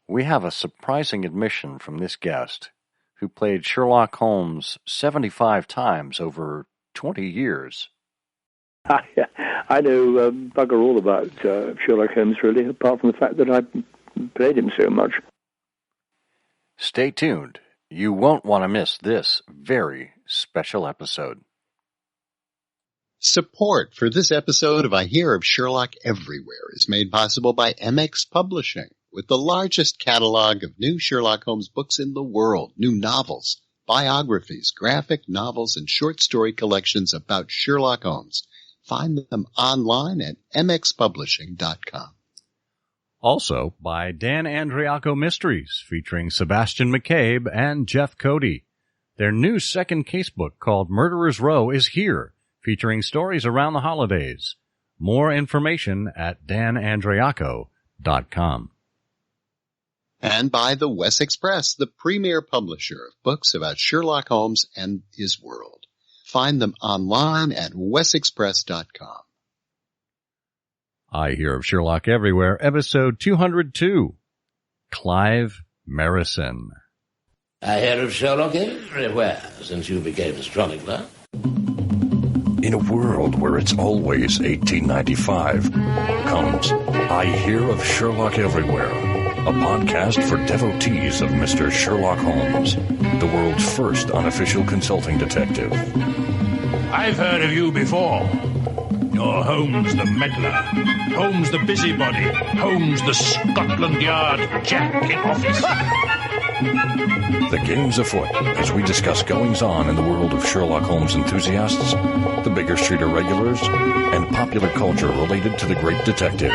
we have a surprising admission from this guest, who played Sherlock Holmes 75 times over 20 years. I know bugger all about Sherlock Holmes, really, apart from the fact that I played him so much. Stay tuned. You won't want to miss this very special episode. Support for this episode of I Hear of Sherlock Everywhere is made possible by MX Publishing, with the largest catalog of new Sherlock Holmes books in the world, new novels, biographies, graphic novels, and short story collections about Sherlock Holmes. Find them online at mxpublishing.com. Also by Dan Andriaco Mysteries, featuring Sebastian McCabe and Jeff Cody. Their new second casebook called Murderer's Row is here, featuring stories around the holidays. More information at danandriaco.com. And by the Wessex Press, the premier publisher of books about Sherlock Holmes and his world. Find them online at wessexpress.com. I Hear of Sherlock Everywhere, episode 202. Clive Merrison. I hear of Sherlock everywhere since you became a chronicler. In a world where it's always 1895, comes I Hear of Sherlock Everywhere, a podcast for devotees of Mr. Sherlock Holmes, the world's first unofficial consulting detective. I've heard of you before. You're Holmes the meddler, Holmes the busybody, Holmes the Scotland Yard Jack in office. The game's afoot as we discuss goings-on in the world of Sherlock Holmes enthusiasts, the Baker Street irregulars, and popular culture related to the great detective.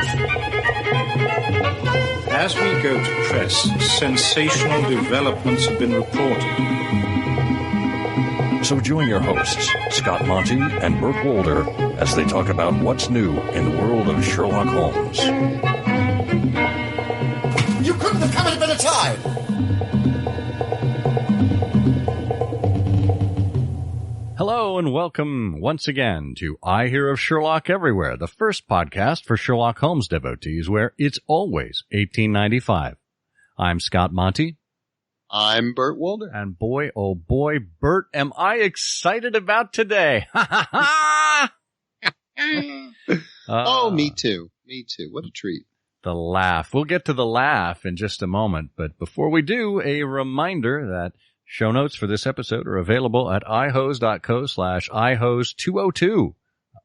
As we go to press, sensational developments have been reported. So join your hosts, Scott Monty and Burt Wolder, as they talk about what's new in the world of Sherlock Holmes. You couldn't have come at a better time! Hello and welcome once again to I Hear of Sherlock Everywhere, the first podcast for Sherlock Holmes devotees where it's always 1895. I'm Scott Monty. I'm Burt Wolder. And boy, oh boy, Burt, am I excited about today. Ha ha ha! Oh, me too. Me too. What a treat. The laugh. We'll get to the laugh in just a moment. But before we do, a reminder that show notes for this episode are available at ihose.co/ihose202,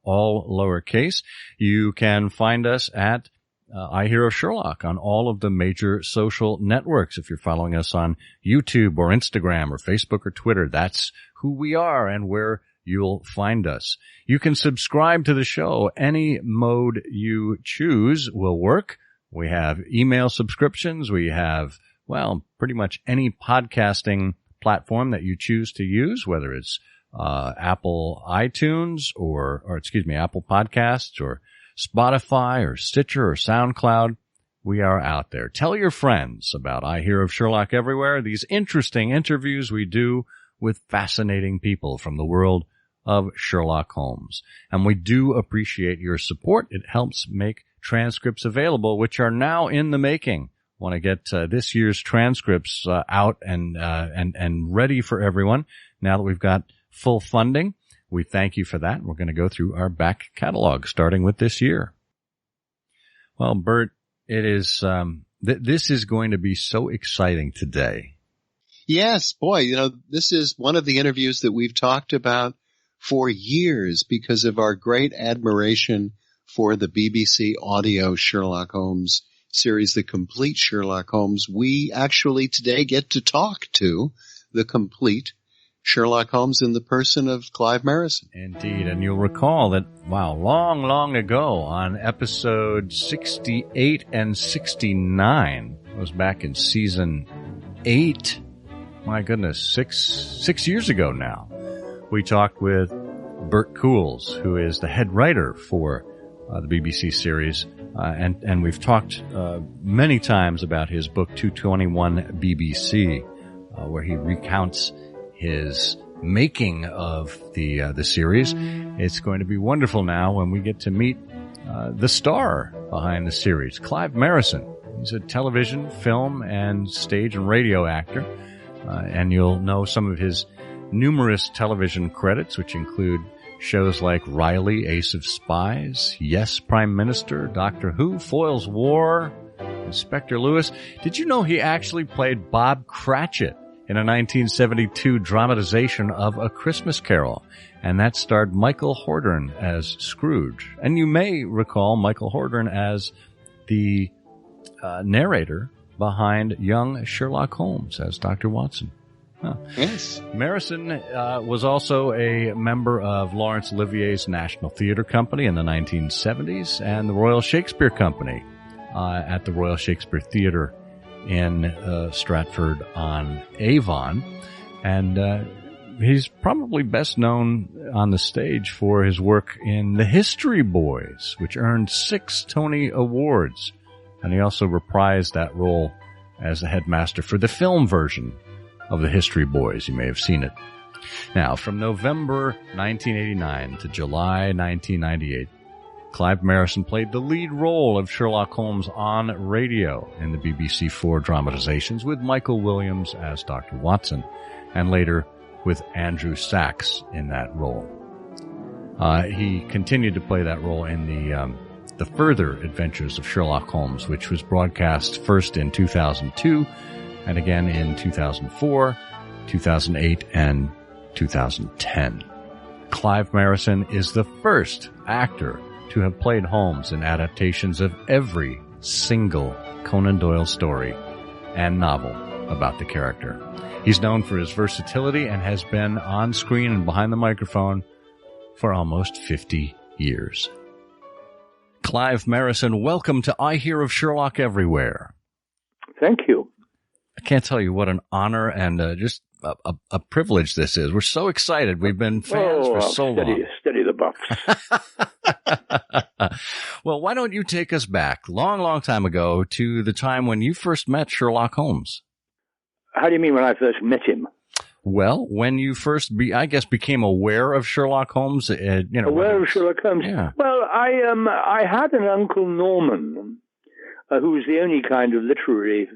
all lowercase. You can find us at I Hear of Sherlock on all of the major social networks. If you're following us on YouTube or Instagram or Facebook or Twitter, that's who we are and where you'll find us. You can subscribe to the show. Any mode you choose will work. We have email subscriptions. We have, well, pretty much any podcasting platform that you choose to use, whether it's Apple iTunes or Apple Podcasts or Spotify or Stitcher or SoundCloud. We are out there. Tell your friends about I Hear of Sherlock Everywhere, these interesting interviews we do with fascinating people from the world of Sherlock Holmes. And we do appreciate your support. It helps make transcripts available, which are now in the making. Want to get this year's transcripts out and ready for everyone now that we've got full funding. We thank you for that. We're going to go through our back catalog, starting with this year. Well, Burt, it is this is going to be so exciting today. Yes, boy, this is one of the interviews that we've talked about for years because of our great admiration for the BBC audio Sherlock Holmes series, The Complete Sherlock Holmes. We actually today get to talk to the complete Sherlock Holmes in the person of Clive Merrison. Indeed, and you'll recall that, long, long ago on episode 68 and 69, it was back in season 8, my goodness, six years ago now, we talked with Bert Coules, who is the head writer for the BBC series, and we've talked many times about his book 221 BBC, where he recounts his making of the series. It's going to be wonderful now when we get to meet the star behind the series, Clive Merrison. He's a television, film, and stage and radio actor. And you'll know some of his numerous television credits, which include shows like Riley, Ace of Spies, Yes, Prime Minister, Doctor Who, Foyle's War, Inspector Lewis. Did you know he actually played Bob Cratchit in a 1972 dramatization of A Christmas Carol? And that starred Michael Hordern as Scrooge. And you may recall Michael Hordern as the narrator behind young Sherlock Holmes as Dr. Watson. Huh. Yes. Merrison was also a member of Laurence Olivier's National Theatre Company in the 1970s and the Royal Shakespeare Company at the Royal Shakespeare Theatre in Stratford-on-Avon. And he's probably best known on the stage for his work in The History Boys, which earned 6 Tony Awards. And he also reprised that role as the headmaster for the film version of The History Boys. You may have seen it. Now, from November 1989 to July 1998, Clive Merrison played the lead role of Sherlock Holmes on radio in the BBC4 dramatizations with Michael Williams as Dr. Watson, and later with Andrew Sachs in that role. He continued to play that role in the Further Adventures of Sherlock Holmes, which was broadcast first in 2002 and again in 2004, 2008, and 2010. Clive Merrison is the first actor to have played Holmes in adaptations of every single Conan Doyle story and novel about the character. He's known for his versatility and has been on screen and behind the microphone for almost 50 years. Clive Merrison, welcome to I Hear of Sherlock Everywhere. Thank you. I can't tell you what an honor and just a privilege this is. We're so excited. We've been fans for so long. Steady the buff. Well, why don't you take us back, long time ago, to the time when you first met Sherlock Holmes? How do you mean when I first met him? Well, when you first, became aware of Sherlock Holmes, aware of Sherlock Holmes. Yeah. Well, I had an Uncle Norman, who was the only kind of literary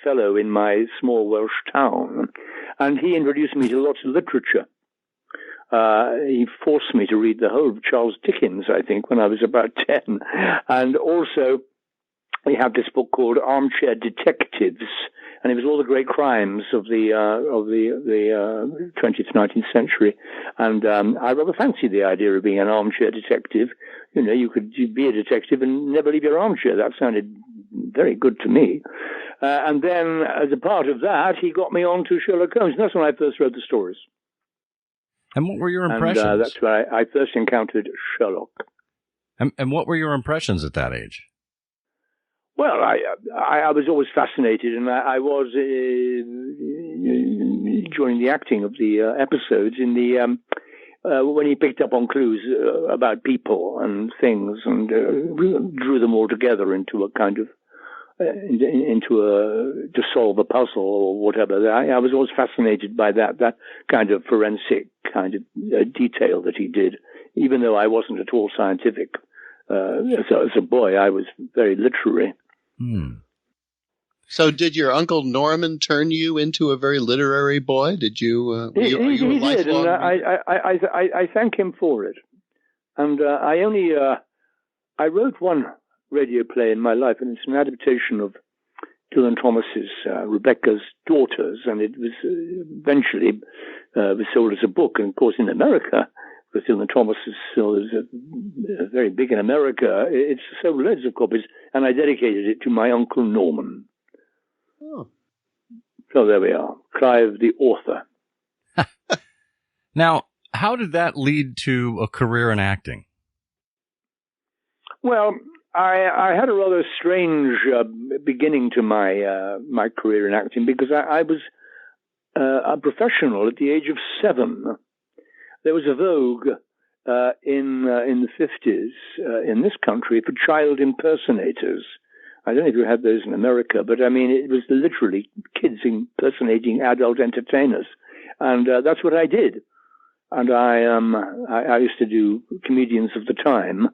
fellow in my small Welsh town, and he introduced me to lots of literature. He forced me to read the whole of Charles Dickens, I think, when I was about 10, and also we had this book called Armchair Detectives, and it was all the great crimes of the 20th, 19th century. And I rather fancied the idea of being an armchair detective. You know, you'd be a detective and never leave your armchair. That sounded very good to me. And then, as a part of that, he got me on to Sherlock Holmes. And that's when I first wrote the stories. And what were your impressions? And that's where I first encountered Sherlock. And what were your impressions at that age? Well, I was always fascinated, and I was during the acting of the episodes in the when he picked up on clues about people and things and drew them all together into a kind of to solve a puzzle or whatever. I was always fascinated by that kind of forensic kind of detail that he did, even though I wasn't at all scientific. As a boy, I was very literary. So did your Uncle Norman turn you into a very literary boy? Did you? He did, and I thank him for it. And I wrote one radio play in my life, and it's an adaptation of Dylan Thomas's Rebecca's Daughters, and it was eventually was sold as a book. And of course, in America, because Dylan Thomas is still very big in America, it's sold loads of copies, and I dedicated it to my Uncle Norman. Oh. So there we are, Clive the author. Now, how did that lead to a career in acting? Well, I had a rather strange beginning to my career in acting, because I was a professional at the age of 7. There was a vogue in the 50s in this country for child impersonators. I don't know if you had those in America, but I mean, it was literally kids impersonating adult entertainers. And that's what I did. And I used to do Comedians of the Time,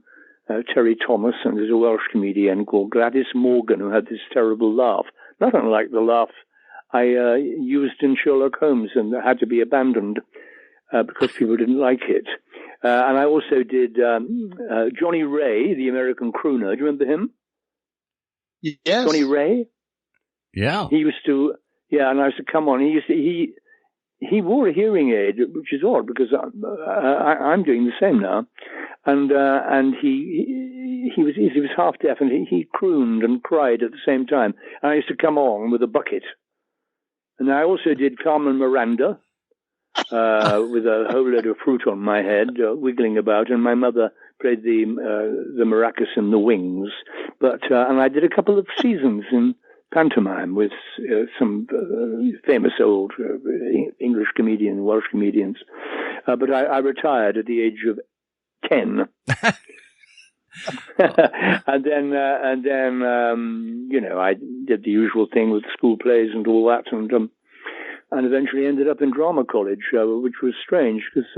Terry Thomas, and there's a Welsh comedian called Gladys Morgan who had this terrible laugh, not unlike the laugh I used in Sherlock Holmes and had to be abandoned because people didn't like it. And I also did Johnny Ray, the American crooner. Do you remember him? Yes. Johnny Ray? Yeah. He used to, and I used to come on. He wore a hearing aid, which is odd because I'm doing the same now. And he was half deaf, and he crooned and cried at the same time. And I used to come on with a bucket. And I also did Carmen Miranda with a whole load of fruit on my head, wiggling about, and my mother played the maracas and the wings. And I did a couple of seasons in pantomime with some famous old English comedians, Welsh comedians. But I retired at the age of 10. and then I did the usual thing with school plays and all that, and eventually ended up in drama college, which was strange because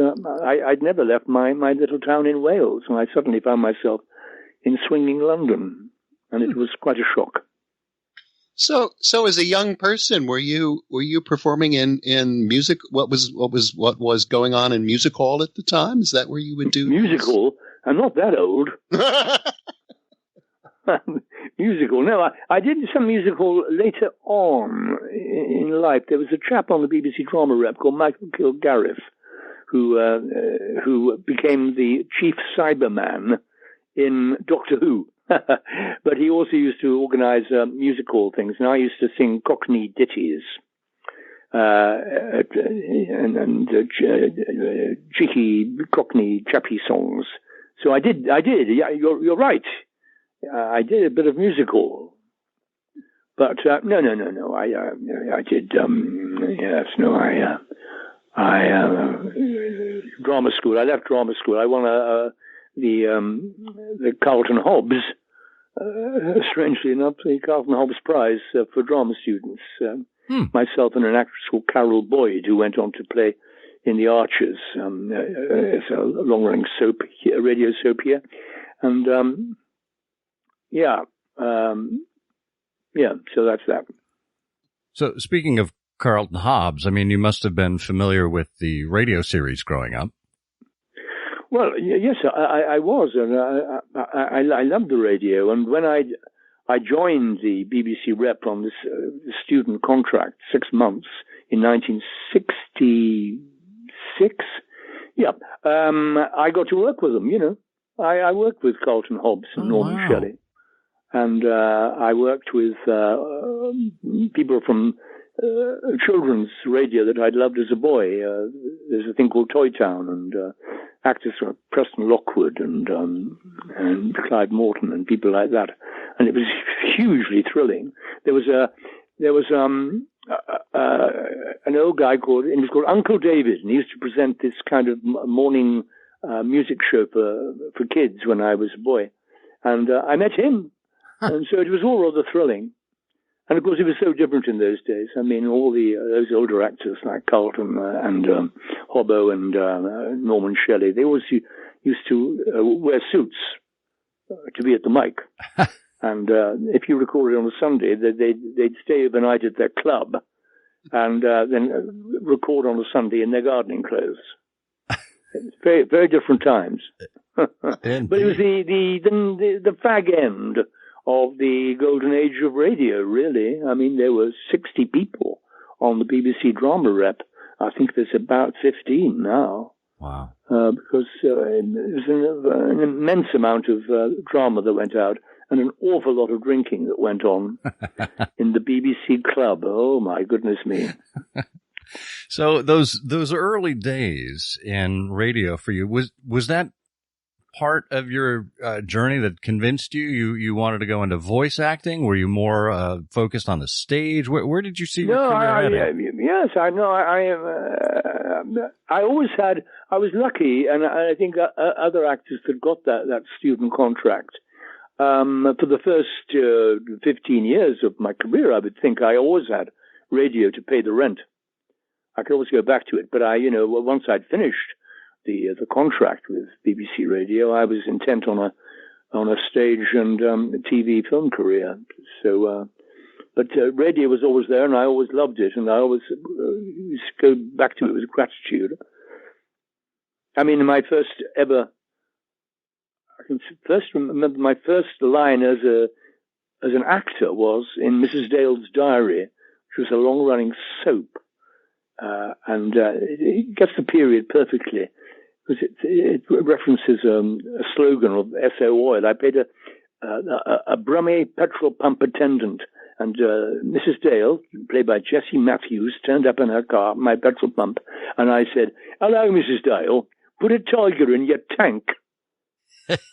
I'd never left my little town in Wales, and I suddenly found myself in swinging London, and it was quite a shock. So as a young person, were you performing in music? What was going on in music hall at the time? Is that where you would do music hall? I'm not that old. Musical. No, I did some musical later on in life. There was a chap on the BBC drama rep called Michael Kilgarriff, who became the chief Cyberman in Doctor Who. But he also used to organise musical things, and I used to sing Cockney ditties and cheeky Cockney chappy songs. So I did. Yeah, you're right. I did a bit of musical, but no. I did. Drama school. I left drama school. I won the Carlton Hobbs. Strangely enough, the Carlton Hobbs Prize for drama students. Myself and an actress called Carol Boyd, who went on to play in The Archers. It's a long-running soap, radio soap here, and so that's that. So speaking of Carlton Hobbs, I mean, you must have been familiar with the radio series growing up. Well, yes, I was, and I loved the radio. And when I joined the BBC rep on this student contract, 6 months in 1966, I got to work with them. I worked with Carlton Hobbs and Norman Shelley. And I worked with people from children's radio that I'd loved as a boy. There's a thing called Toy Town, and actors like Preston Lockwood and Clive Morton and people like that. And it was hugely thrilling. There was an old guy he was called Uncle David, and he used to present this kind of morning music show for kids when I was a boy. And I met him. And so it was all rather thrilling. And of course, it was so different in those days. I mean, all those older actors like Carlton and Hobbo and Norman Shelley, they always used to wear suits to be at the mic. And if you recorded on a Sunday, they'd stay overnight at their club and then record on a Sunday in their gardening clothes. Very, very different times. But it was the fag end of the golden age of radio, really. I mean, there were 60 people on the BBC drama rep. I think there's about 15 now. Wow. Because there was an immense amount of drama that went out and an awful lot of drinking that went on in the BBC club. Oh, my goodness me. So those early days in radio for you, was that part of your journey that convinced you wanted to go into voice acting? Were you more focused on the stage? Where did you see your career heading? Yes, I know. I always had. I was lucky, and I think other actors that got that student contract for the first 15 years of my career, I would think I always had radio to pay the rent. I could always go back to it, but once I'd finished the contract with BBC Radio, I was intent on on a stage and TV film career. So, but radio was always there, and I always loved it, and I always used to go back to it with gratitude. I mean, my first ever, I can first remember my first line as an actor was in Mrs. Dale's Diary, which was a long-running soap, and it gets the period perfectly, because it references a slogan of Esso Oil. I played a Brummie petrol pump attendant, and Mrs. Dale, played by Jessie Matthews, turned up in her car, my petrol pump, and I said, "Hello, Mrs. Dale, put a tiger in your tank."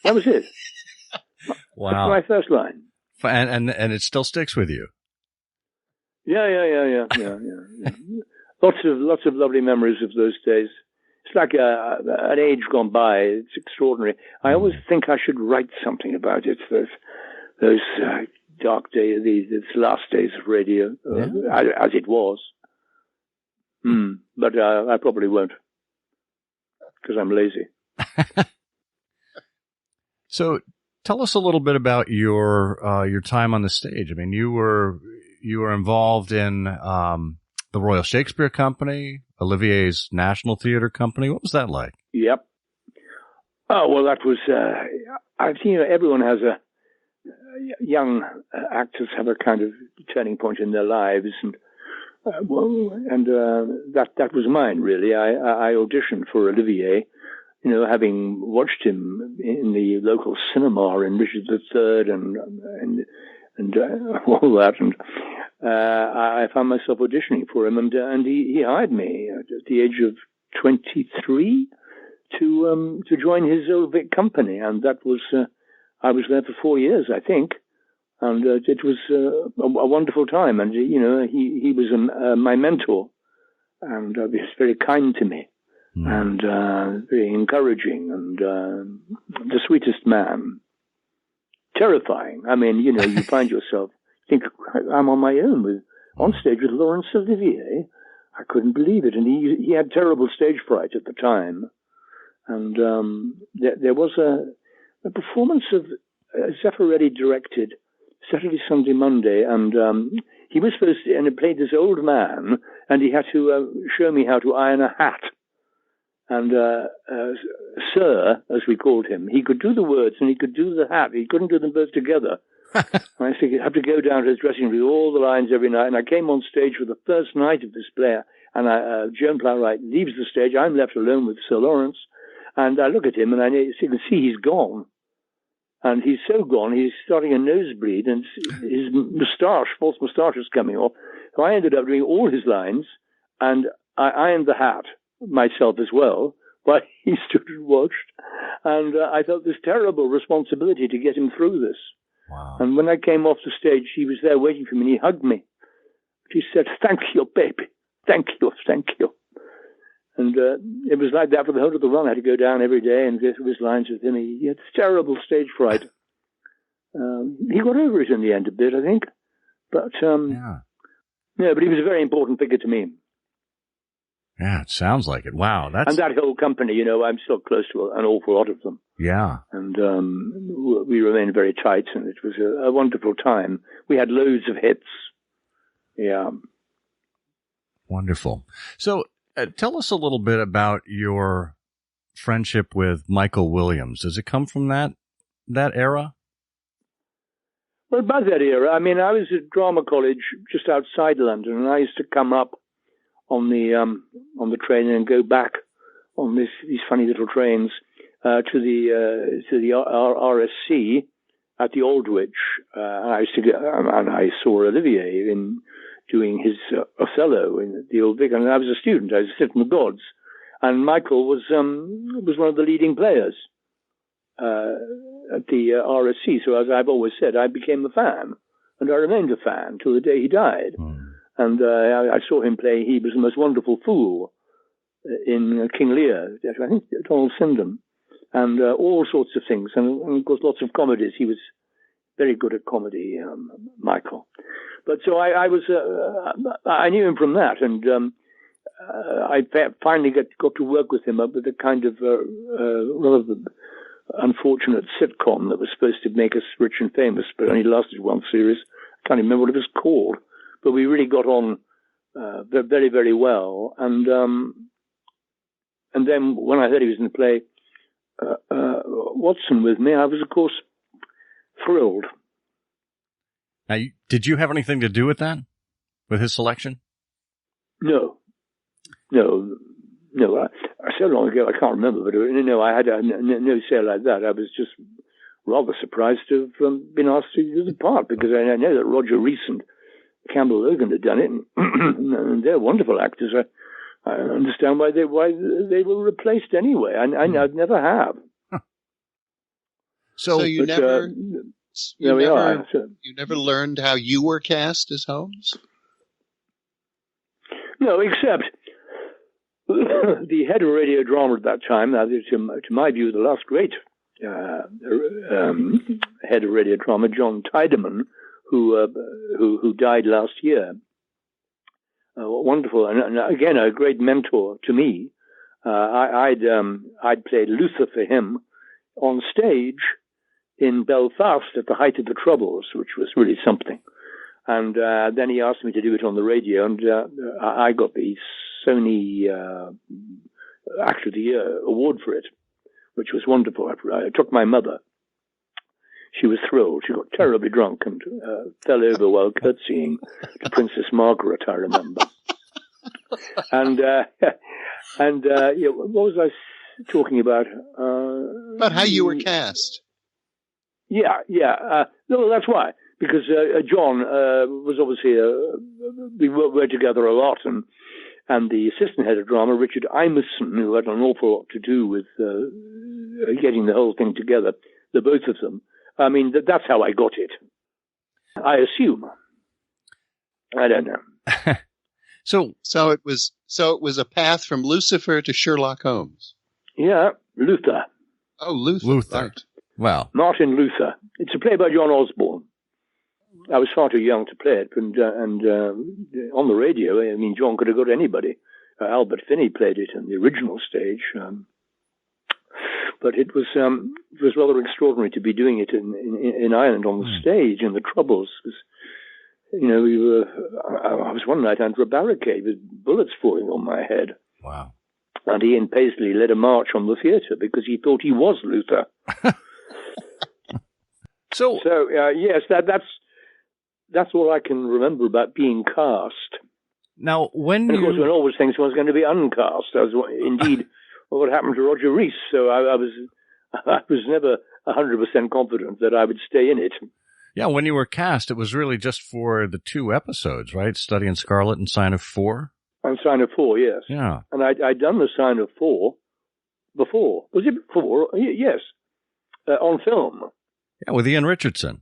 That was it. Wow. That's my first line. And it still sticks with you. Yeah. Lots of lovely memories of those days. It's like an age gone by. It's extraordinary. I always think I should write something about it. Those dark days, these last days of radio, as it was. But I probably won't, because I'm lazy. So, tell us a little bit about your time on the stage. I mean, you were involved in the Royal Shakespeare Company, Olivier's National Theatre Company. What was that like? Yep. Oh, well, that was. I've seen everyone has young actors have a kind of turning point in their lives, and that was mine really. I auditioned for Olivier. You know, having watched him in the local cinema in Richard III and all that, and I found myself auditioning for him, and he hired me at the age of 23 to join his old Vic company, and that was I was there for 4 years, I think, and it was a wonderful time, and you know he was my mentor, and he was very kind to me. And very encouraging, and the sweetest man. Terrifying. I mean, you know, you find yourself, think, I'm on my own on stage with Laurence Olivier. I couldn't believe it. And he had terrible stage fright at the time. And there was a performance of Zeffirelli directed Saturday, Sunday, Monday, and he was supposed to, and he played this old man, and he had to show me how to iron a hat. And Sir, as we called him, he could do the words and he could do the hat. He couldn't do them both together. I think you have to go down to his dressing room with all the lines every night. And I came on stage for the first night of this play, and Joan Plowright leaves the stage. I'm left alone with Sir Laurence, and I look at him, and you can see he's gone. And he's so gone, he's starting a nosebleed, and his false moustache is coming off. So I ended up doing all his lines, and I ironed the hat myself as well, while he stood and watched, and I felt this terrible responsibility to get him through this. Wow. And when I came off the stage, he was there waiting for me, and he hugged me. He said, "Thank you, baby. Thank you." And it was like that for the whole of the run. I had to go down every day and go through his lines with him. He had terrible stage fright. He got over it in the end a bit, I think. But but he was a very important figure to me. Yeah, it sounds like it. Wow. And that whole company, you know, I'm still close to an awful lot of them. Yeah. And we remained very tight, and it was a wonderful time. We had loads of hits. Yeah. Wonderful. So tell us a little bit about your friendship with Michael Williams. Does it come from that era? Well, about that era, I mean, I was at drama college just outside London, and I used to come up on the train and go back on these funny little trains to the RSC at the Aldwych. I used to go, and I saw Olivier in doing his Othello in the Old Vic, and I was a student. I was sitting in the gods, and Michael was one of the leading players at the RSC. So as I've always said, I became a fan, and I remained a fan till the day he died. And I saw him play. He was the most wonderful fool in King Lear, I think, Donald Syndon, and all sorts of things. And of course, lots of comedies. He was very good at comedy, Michael. But so I knew him from that, and I finally got to work with him with a kind of rather unfortunate sitcom that was supposed to make us rich and famous, but only lasted one series. I can't even remember what it was called. But we really got on very, very well. And then when I heard he was in the play Watson with me, I was, of course, thrilled. Now, did you have anything to do with that? With his selection? No. So long ago, I can't remember, but I had no say like that. I was just rather surprised to have been asked to do the part, because I know that Roger Rees and Campbell Logan had done it, and they're wonderful actors. I understand why they were replaced anyway. I'd never have. So you never learned how you were cast as Holmes? No, except the head of radio drama at that time, to my view, the last great head of radio drama, John Tiedemann, who died last year. Wonderful, and again a great mentor to me. I'd played Luther for him on stage in Belfast at the height of the Troubles, which was really something. And then he asked me to do it on the radio, and I got the Sony Actor of the Year award for it, which was wonderful. I took my mother. She was thrilled. She got terribly drunk and fell over while curtsying to Princess Margaret, I remember. And what was I talking about? About how you were cast. Yeah. No, that's why. Because John was obviously we worked together a lot, and the assistant head of drama, Richard Imeson, who had an awful lot to do with getting the whole thing together, the both of them. I mean, that's how I got it. I assume. I don't know. So it was a path from Lucifer to Sherlock Holmes. Yeah, Luther. Oh, Luther. Right. Wow. Martin Luther. It's a play by John Osborne. I was far too young to play it, and on the radio, I mean, John could have got anybody. Albert Finney played it in the original stage, but it was rather extraordinary to be doing it in Ireland on the stage in the Troubles. I was one night under a barricade with bullets falling on my head. Wow. And Ian Paisley led a march on the theatre because he thought he was Luther. So yes, that's all I can remember about being cast. Now, of course, when always things was going to be uncast, that was indeed what happened to Roger Rees. So I was never 100% confident that I would stay in it. Yeah, when you were cast, it was really just for the 2 episodes, right? Study in Scarlet and Sign of 4? And Sign of 4, yes. Yeah. And I'd done the Sign of 4 before. Was it before? Yes. On film. Yeah, with Ian Richardson.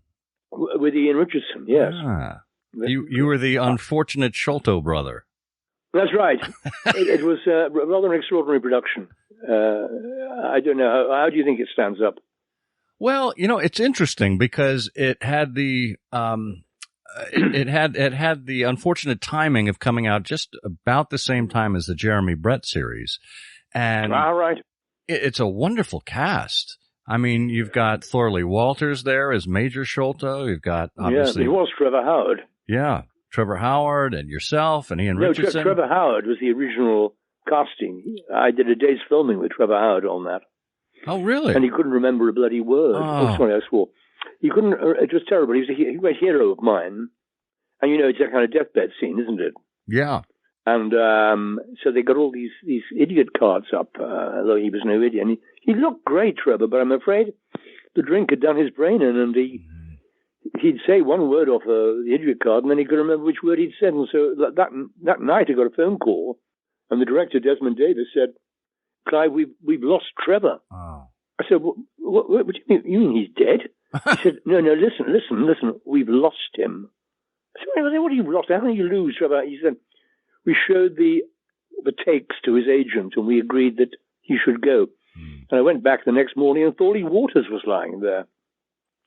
With Ian Richardson, yes. Ah. You were the unfortunate Sholto brother. That's right. it was rather an extraordinary production. I don't know. How do you think it stands up? Well, it's interesting because it had the it had the unfortunate timing of coming out just about the same time as the Jeremy Brett series, and right. It's a wonderful cast. I mean, you've got Thorley Walters there as Major Sholto. You've got obviously he was Trevor Howard. Yeah, Trevor Howard and yourself and Ian Richardson. Trevor Howard was the original casting. I did a day's filming with Trevor Howard on that. Oh, really? And he couldn't remember a bloody word. Oh, sorry, I swore. He couldn't. It was terrible. He was a great hero of mine. And it's that kind of deathbed scene, isn't it? Yeah. And so they got all these idiot cards up, although he was no idiot. And he looked great, Trevor, but I'm afraid the drink had done his brain in, and he'd say one word off the idiot card, and then he could remember which word he'd said. And so that night I got a phone call, and the director, Desmond Davis, said, "Clive, we've lost Trevor." Oh. I said, what do you mean? You mean he's dead? He said, no, listen, we've lost him. I said, what do you lost? How can you lose, Trevor? He said, we showed the takes to his agent, and we agreed that he should go. And I went back the next morning, and Thorley Waters was lying there.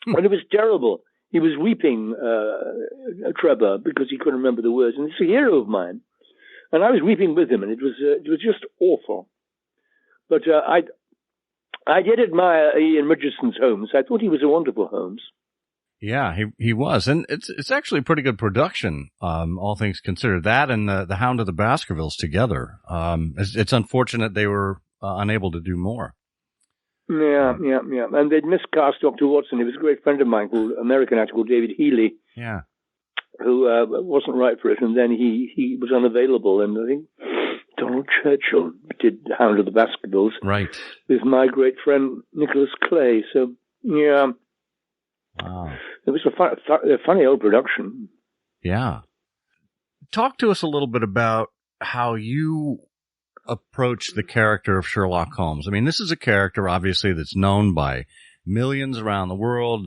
And it was terrible. He was weeping, Trevor, because he couldn't remember the words. And it's a hero of mine. And I was weeping with him, and it was just awful. But I did admire Ian Richardson's Holmes. I thought he was a wonderful Holmes. Yeah, he was, and it's actually a pretty good production, all things considered. That and the Hound of the Baskervilles together. It's unfortunate they were unable to do more. Yeah. And they'd miscast Dr. Watson. He was a great friend of mine, American actor called David Healy. Yeah. Who wasn't right for it, and then he was unavailable, and I think Donald Churchill did Hound of the Baskervilles. Right. With my great friend Nicholas Clay. So, yeah. Wow. It was a funny old production. Yeah. Talk to us a little bit about how you approach the character of Sherlock Holmes. I mean, this is a character, obviously, that's known by millions around the world.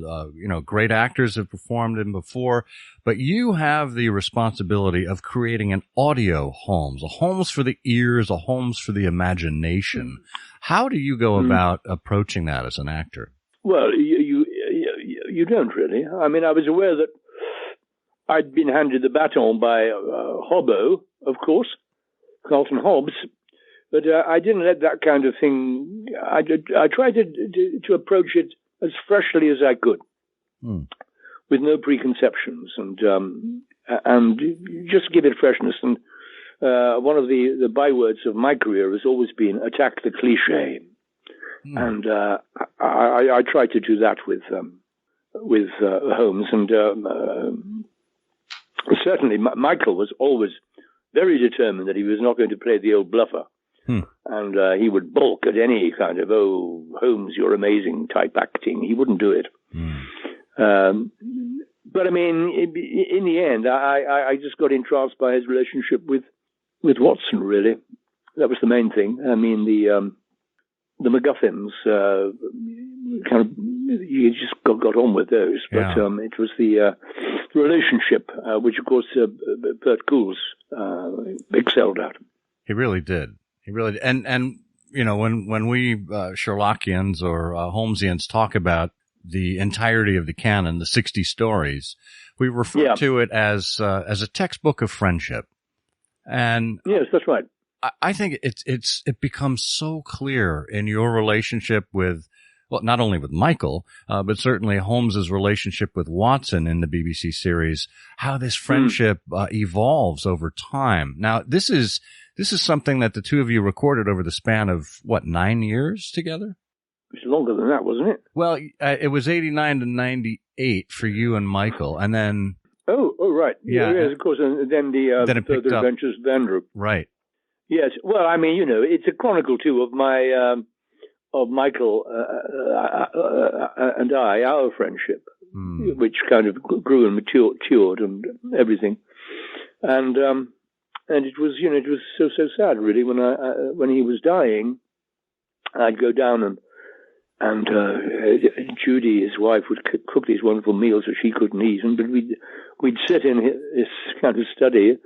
Great actors have performed him before, but you have the responsibility of creating an audio Holmes, a Holmes for the ears, a Holmes for the imagination. How do you go about approaching that as an actor? Well, you don't really. I mean, I was aware that I'd been handed the baton by Hobbo, of course, Carlton Hobbs, but I didn't let that kind of thing. I tried to approach it as freshly as I could, with no preconceptions, and just give it freshness. And one of the bywords of my career has always been attack the cliche, and I tried to do that with Holmes, and certainly Michael was always very determined that he was not going to play the old bluffer. And he would balk at any kind of, "Oh, Holmes, you're amazing" type acting. He wouldn't do it. But I mean, in the end, I just got entranced by his relationship with Watson, really. That was the main thing. I mean, the MacGuffins, kind of, you just got on with those. But it was the relationship, which, of course, Bert Coules excelled at. He really did. He really did. And when we Sherlockians or Holmesians talk about the entirety of the canon, the 60 stories, we refer to it as a textbook of friendship. And yes, that's right. I think it becomes so clear in your relationship with, well, not only with Michael, but certainly Holmes's relationship with Watson in the BBC series, how this friendship evolves over time. Now, this is something that the two of you recorded over the span of, 9 years together? It was longer than that, wasn't it? Well, it was 89 to 98 for you and Michael, and then... Oh, right. Yeah. Yes, of course, and then the Further Adventures of Andrew. Right. Yes. Well, I mean, it's a chronicle, too, of my... of Michael and our friendship, which kind of grew and matured and everything, and it was so sad, really. When he was dying, I'd go down and Judy, his wife, would cook these wonderful meals that she couldn't eat, but we'd sit in his kind of study,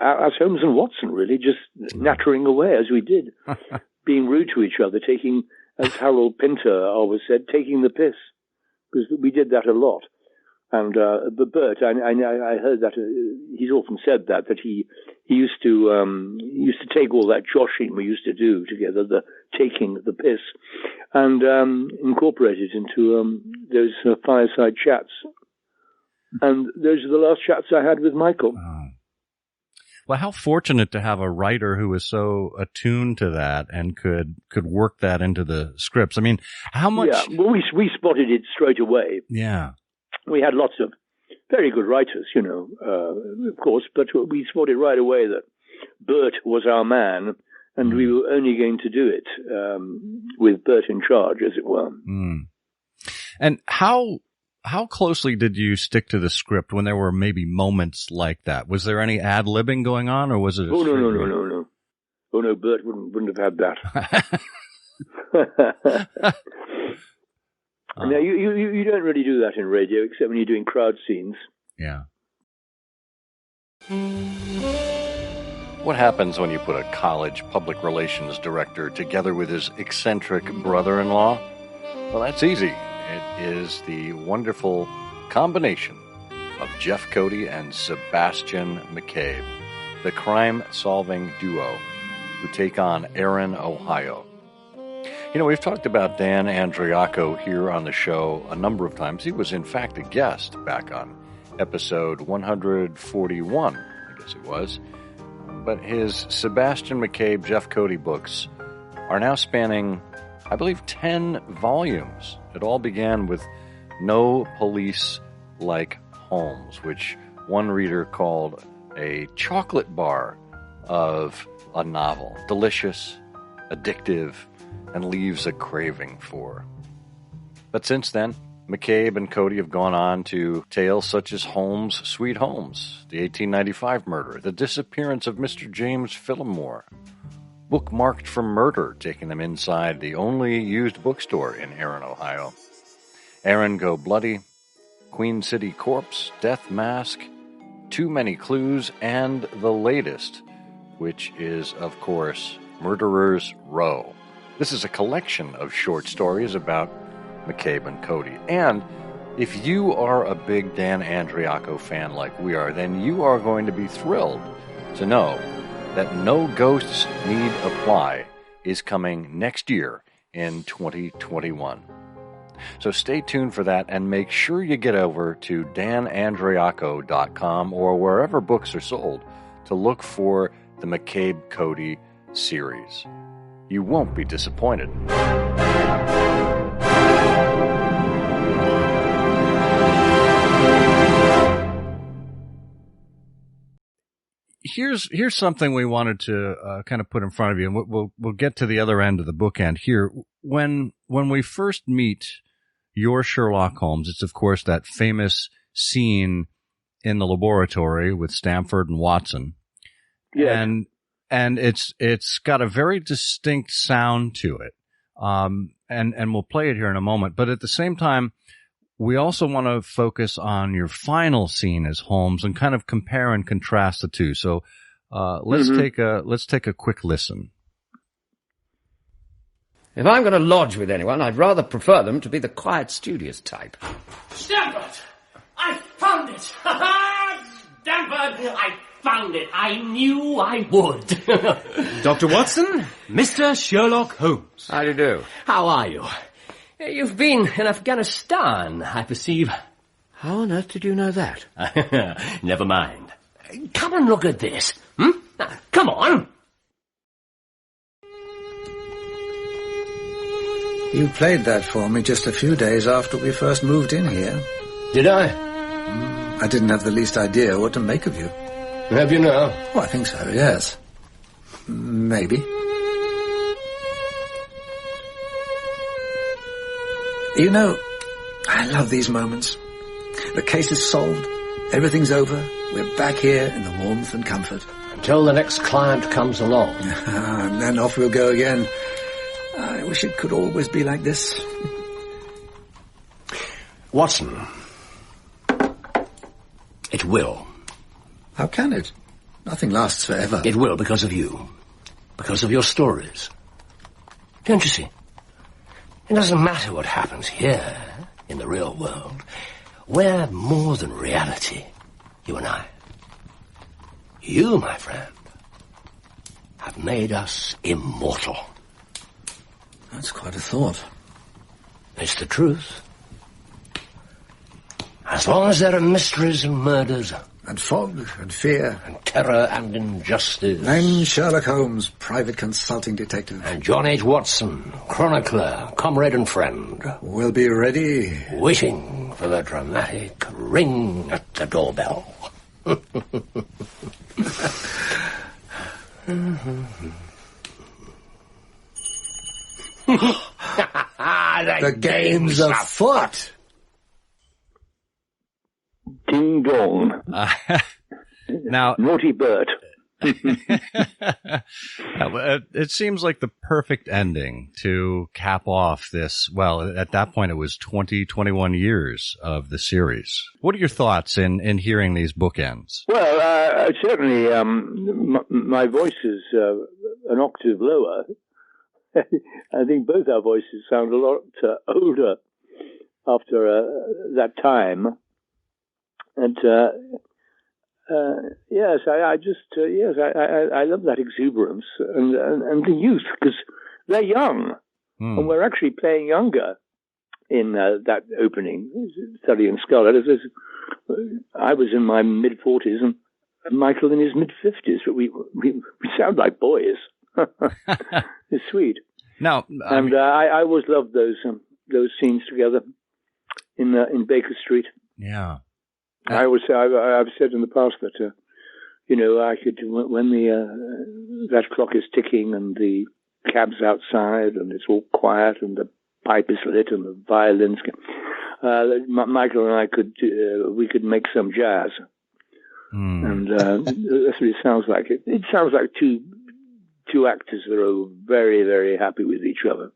as Holmes and Watson, really, just nattering away as we did. Being rude to each other, taking, as Harold Pinter always said, taking the piss, because we did that a lot. And but Bert, I heard that he's often said that he used to take all that joshing we used to do together, the taking the piss, and incorporate it into those fireside chats. And those are the last chats I had with Michael. Well, how fortunate to have a writer who was so attuned to that and could work that into the scripts. I mean, how much? Yeah, well, we spotted it straight away. Yeah. We had lots of very good writers, of course, but we spotted right away that Bert was our man, and we were only going to do it with Bert in charge, as it were. And how closely did you stick to the script when there were maybe moments like that? Was there any ad-libbing going on, or was it? No. Oh no, Bert wouldn't have had that. No, you don't really do that in radio, except when you're doing crowd scenes. Yeah. What happens when you put a college public relations director together with his eccentric brother-in-law? Well, that's easy. It is the wonderful combination of Jeff Cody and Sebastian McCabe, the crime-solving duo who take on Aaron, Ohio. You know, we've talked about Dan Andriacco here on the show a number of times. He was, in fact, a guest back on episode 141, I guess it was. But his Sebastian McCabe, Jeff Cody books are now spanning, I believe, 10 volumes. It all began with No Police Like Holmes, which one reader called a chocolate bar of a novel. Delicious, addictive, and leaves a craving for. But since then, McCabe and Cody have gone on to tales such as Holmes' Sweet Holmes, the 1895 murder, the disappearance of Mr. James Phillimore, Bookmarked for Murder, taking them inside the only used bookstore in Erin, Ohio, Aaron Go Bloody, Queen City Corpse, Death Mask, Too Many Clues, and the latest, which is, of course, Murderer's Row. This is a collection of short stories about McCabe and Cody. And if you are a big Dan Andriacco fan like we are, then you are going to be thrilled to know that No Ghosts Need Apply is coming next year in 2021. So stay tuned for that, and make sure you get over to danandriacco.com or wherever books are sold to look for the McCabe Cody series. You won't be disappointed. Here's something we wanted to kind of put in front of you, and we'll get to the other end of the bookend here. When we first meet your Sherlock Holmes, it's of course that famous scene in the laboratory with Stamford and Watson. Yeah. And it's got a very distinct sound to it. And we'll play it here in a moment. But at the same time, we also want to focus on your final scene as Holmes and kind of compare and contrast the two. So, let's take a quick listen. If I'm going to lodge with anyone, I'd rather prefer them to be the quiet, studious type. Stamford! I found it! Stamford! I found it! I knew I would! Dr. Watson, Mr. Sherlock Holmes. how do you do? How are you? You've been in Afghanistan, I perceive. How on earth did you know that? Never mind. Come and look at this. Now, come on! You played that for me just a few days after we first moved in here. Did I? I didn't have the least idea what to make of you. Have you now? Oh, I think so, yes. Maybe. You know, I love these moments. The case is solved. Everything's over. We're back here in the warmth and comfort. Until the next client comes along. And then off we'll go again. I wish it could always be like this. Watson. It will. How can it? Nothing lasts forever. It will because of you. Because of your stories. Don't you see? It doesn't matter what happens here, in the real world. We're more than reality, you and I. You, my friend, have made us immortal. That's quite a thought. It's the truth. As long as there are mysteries and murders... And fog and fear. And terror and injustice. I'm Sherlock Holmes, private consulting detective. And John H. Watson, chronicler, comrade and friend. We'll be ready. Waiting for the dramatic ring at the doorbell. The game's afoot. Ding dong. Now, naughty Bert. It seems like the perfect ending to cap off this. Well, at that point, it was 21 years of the series. What are your thoughts in hearing these bookends? Well, certainly, my voice is an octave lower. I think both our voices sound a lot older after that time. And yes, I love that exuberance and the youth, because they're young. And we're actually playing younger in that opening, Study in Scarlet. I was in my mid-40s and Michael in his mid-50s, but we sound like boys. It's sweet. Now, I always loved those scenes together in Baker Street. Yeah. I always say, I've said in the past that, I could, when that clock is ticking and the cab's outside and it's all quiet and the pipe is lit and the violins, Michael and I we could make some jazz. And that's what it sounds like. It sounds like two actors that are very, very happy with each other.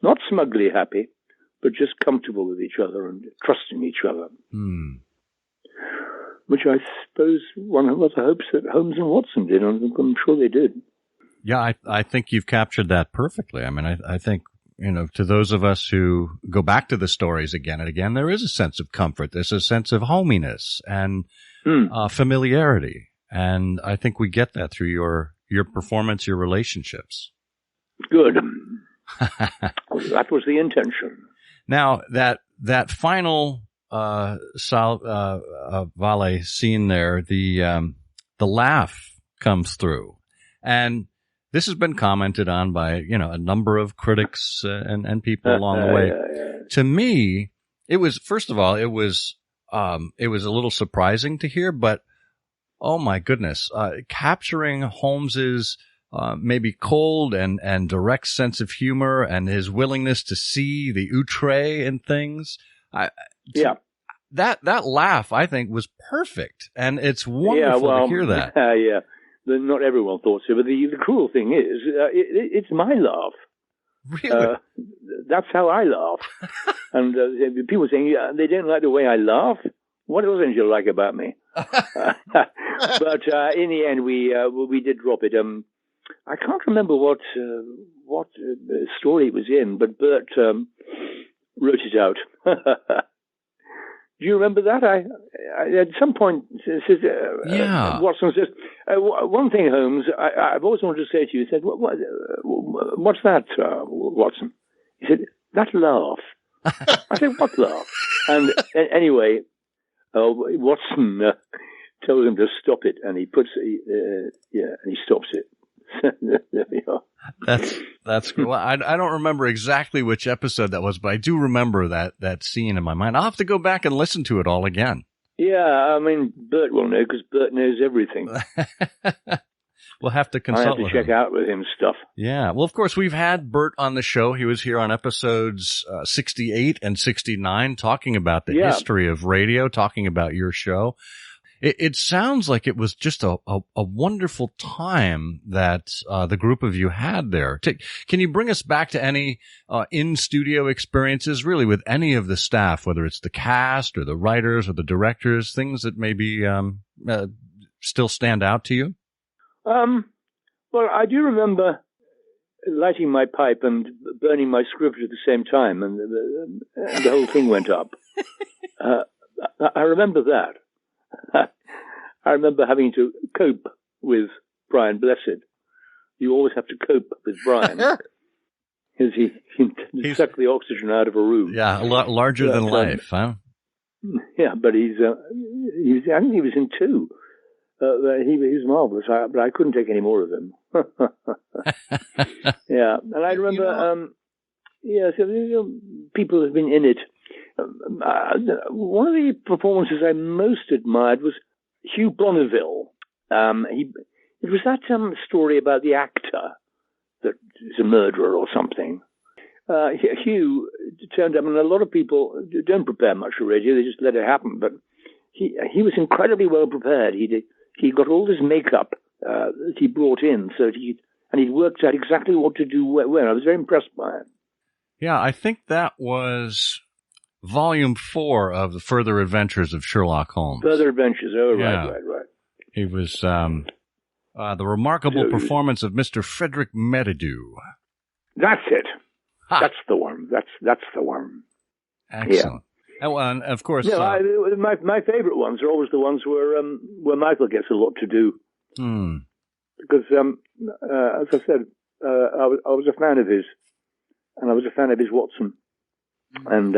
Not smugly happy, but just comfortable with each other and trusting each other. Which I suppose one of the hopes that Holmes and Watson did, and I'm sure they did. Yeah, I think you've captured that perfectly. I mean, I think, to those of us who go back to the stories again and again, there is a sense of comfort. There's a sense of hominess and familiarity. And I think we get that through your performance, your relationships. Good. That was the intention. Now, that final Valet scene there, the laugh comes through. And this has been commented on by, a number of critics and people along the way. To me, it was, first of all, it was a little surprising to hear, but oh my goodness, capturing Holmes's maybe cold and direct sense of humor and his willingness to see the outre in things. That laugh, I think, was perfect, and it's wonderful to hear that. Not everyone thought so, but the cruel thing is, it's my laugh. Really? That's how I laugh. And people saying they don't like the way I laugh. What else did you like about me? But in the end, we did drop it. I can't remember what story it was in, but Bert wrote it out. Do you remember that? I at some point says, Watson says, one thing, Holmes, I've always wanted to say to you. He said, what's that, Watson? He said, that laugh. I said, what laugh? And anyway, Watson tells him to stop it, and he stops it. There we are. That's cool. I don't remember exactly which episode that was, but I do remember that scene in my mind. I'll have to go back and listen to it all again. Yeah, I mean, Bert will know because Bert knows everything. We'll have to consult with him. I have to check out with him stuff. Yeah. Well, of course, we've had Bert on the show. He was here on episodes 68 and 69 talking about the history of radio, talking about your show. It sounds like it was just a wonderful time that the group of you had there. Can you bring us back to any in-studio experiences, really, with any of the staff, whether it's the cast or the writers or the directors, things that maybe still stand out to you? Well, I do remember lighting my pipe and burning my script at the same time, and the whole thing went up. I remember that. I remember having to cope with Brian Blessed. You always have to cope with Brian. Because he sucked the oxygen out of a room. Yeah, a lot larger than life, huh? Yeah, but I think he was in two. He was marvelous, but I couldn't take any more of him. Yeah, and I remember, so people have been in it. One of the performances I most admired was Hugh Bonneville. It was that story about the actor that is a murderer or something. Hugh turned up, and a lot of people don't prepare much for radio; they just let it happen. But he was incredibly well prepared. He got all his makeup that he brought in, and he worked out exactly what to do where. I was very impressed by it. Yeah, I think that was Volume 4 of the Further Adventures of Sherlock Holmes. Further Adventures. Oh, yeah. Right. He was the remarkable performance of Mr. Frederick Merridew. That's it. Ha. That's the one. That's the one. Excellent. Yeah. And of course, my favorite ones are always the ones where Michael gets a lot to do. Because as I said, I was a fan of his. and I was a fan of his Watson. And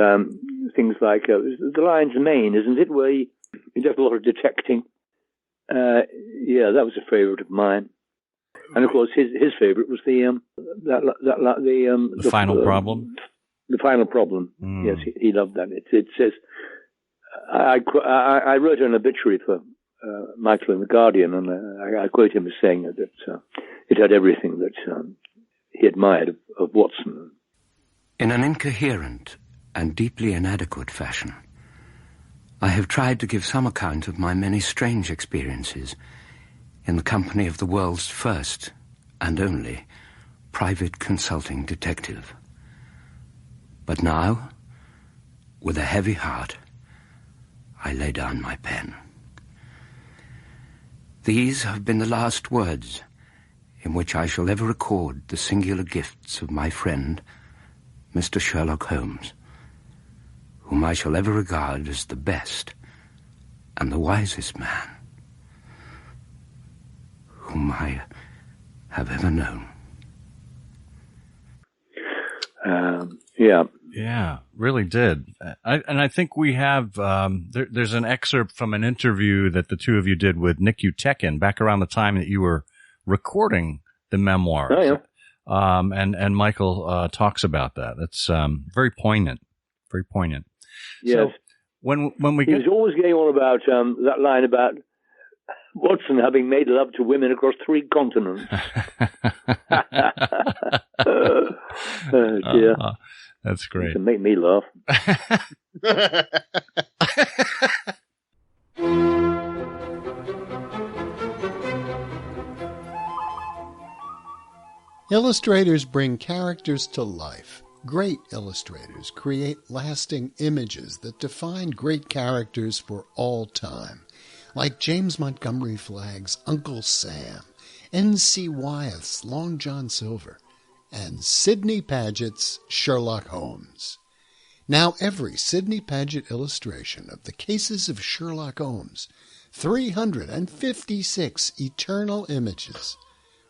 things like the Lion's Mane, isn't it, where he does a lot of detecting. Yeah, that was a favourite of mine. And of course, his favourite was the Final Problem. The Final Problem. Yes, he loved that. It says I wrote an obituary for Michael in the Guardian, and I quote him as saying that it had everything that he admired of Watson. In an incoherent and deeply inadequate fashion, I have tried to give some account of my many strange experiences in the company of the world's first and only private consulting detective. But now, with a heavy heart, I lay down my pen. These have been the last words in which I shall ever record the singular gifts of my friend, Mr. Sherlock Holmes, whom I shall ever regard as the best and the wisest man whom I have ever known. Yeah, really did. I think we have, there's an excerpt from an interview that the two of you did with Nick Utekin back around the time that you were recording the memoirs. Oh, yeah. And Michael talks about that. It's very poignant. Very poignant. Yes. So when we he was always going on about that line about Watson having made love to women across 3 continents. Oh, dear. That's great. To make me laugh. Illustrators bring characters to life. Great illustrators create lasting images that define great characters for all time, like James Montgomery Flagg's Uncle Sam, N.C. Wyeth's Long John Silver, and Sidney Paget's Sherlock Holmes. Now every Sidney Paget illustration of the cases of Sherlock Holmes, 356 eternal images,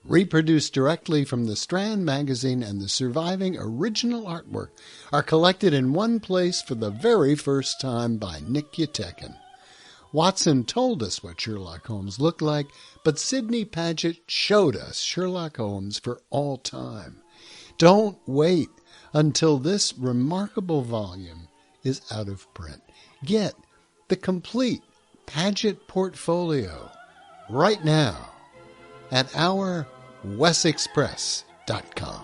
reproduced directly from the Strand magazine and the surviving original artwork, are collected in one place for the very first time by Nick Utekin. Watson told us what Sherlock Holmes looked like, but Sidney Paget showed us Sherlock Holmes for all time. Don't wait until this remarkable volume is out of print. Get the complete Paget portfolio right now at our wesexpress.com.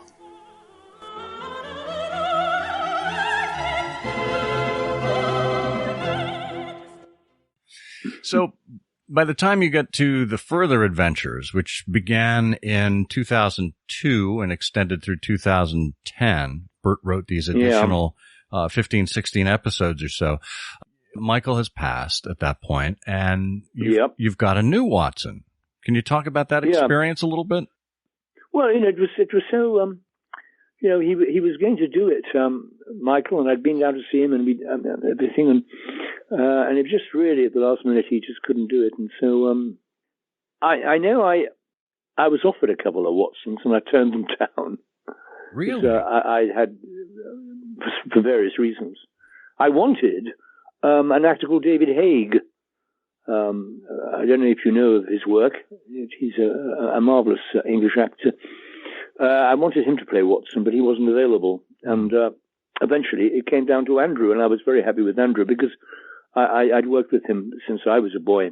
So by the time you get to the further adventures, which began in 2002 and extended through 2010, Bert wrote these additional 15, 16 episodes or so. Michael has passed at that point, and you've got a new Watson. Can you talk about that experience a little bit? Well, it was so, he was going to do it, Michael, and I'd been down to see him and everything, and it just really at the last minute he just couldn't do it, and so I know I was offered a couple of Watsons and I turned them down. Really? I had for various reasons. I wanted an actor called David Haig. I don't know if you know of his work. He's a marvellous English actor. I wanted him to play Watson, but he wasn't available. And eventually it came down to Andrew, and I was very happy with Andrew because I'd worked with him since I was a boy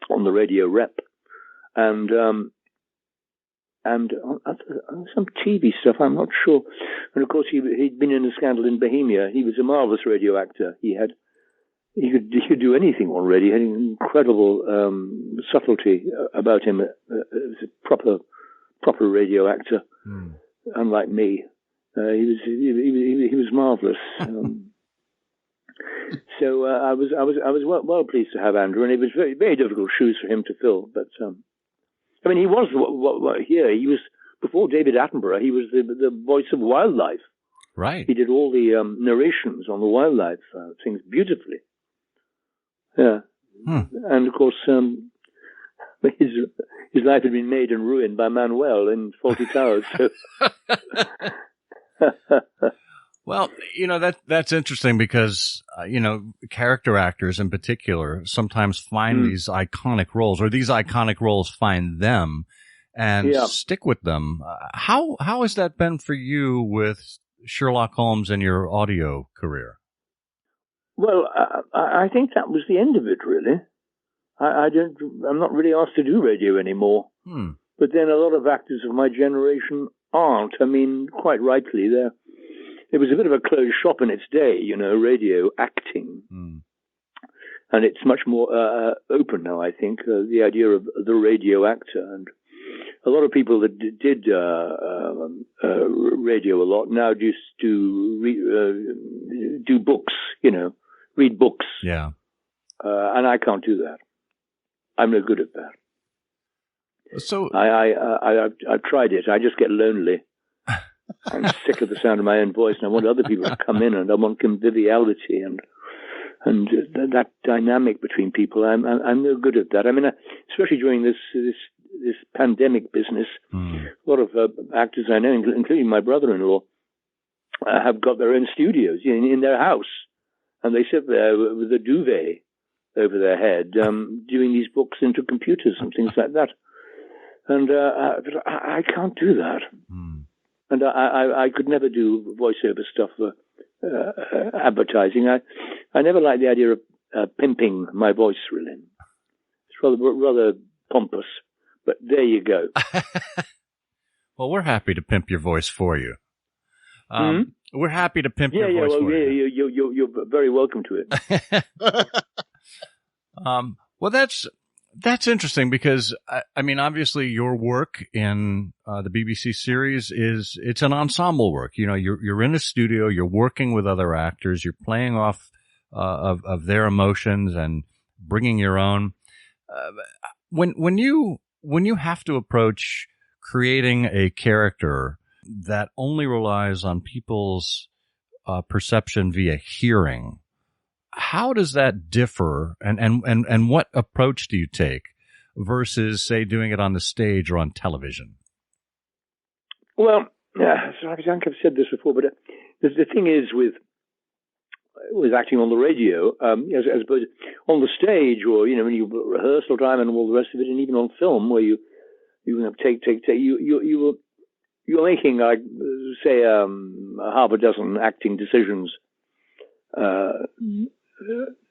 on the radio rep. And on some TV stuff, I'm not sure. And of course, he'd been in a scandal in Bohemia. He was a marvellous radio actor. He could do anything on radio. He had an incredible subtlety about him. He was a proper radio actor, unlike me. He was marvellous. So I was well pleased to have Andrew, and it was very, very difficult shoes for him to fill. But I mean, he was here. He was before David Attenborough. He was the voice of wildlife. Right. He did all the narrations on the wildlife things beautifully. Yeah. And of course, his life had been made and ruined by Manuel in Fawlty Towers. So Well, that's interesting because, character actors in particular sometimes find these iconic roles, or these iconic roles find them and stick with them. How has that been for you with Sherlock Holmes and your audio career? Well, I think that was the end of it, really. I'm not really asked to do radio anymore. But then a lot of actors of my generation aren't. I mean, quite rightly, it was a bit of a closed shop in its day, radio acting. And it's much more open now, I think, the idea of the radio actor. And a lot of people that did radio a lot now just do books, read books. Yeah. And I can't do that. I'm no good at that. So I've tried it. I just get lonely. I'm sick of the sound of my own voice, and I want other people to come in, and I want conviviality and that dynamic between people. I'm no good at that. I mean, especially during this pandemic business, a lot of actors I know, including my brother-in-law, have got their own studios in their house, and they sit there with a duvet over their head, doing these books into computers and things like that. And I can't do that. And I could never do voiceover stuff for advertising. I never liked the idea of pimping my voice, really. It's rather pompous. But there you go. Well, we're happy to pimp your voice for you. We're happy to pimp your voice for you. You're very welcome to it. Well, that's interesting because, I mean, obviously your work in the BBC series it's an ensemble work. You're in a studio, you're working with other actors, you're playing off of their emotions and bringing your own. When you have to approach creating a character that only relies on people's perception via hearing, how does that differ, and what approach do you take versus, say, doing it on the stage or on television? Well, I think I've said this before, but the thing is with acting on the radio, as opposed on the stage, or when you rehearsal time and all the rest of it, and even on film where you take you're making, like, say, half a dozen acting decisions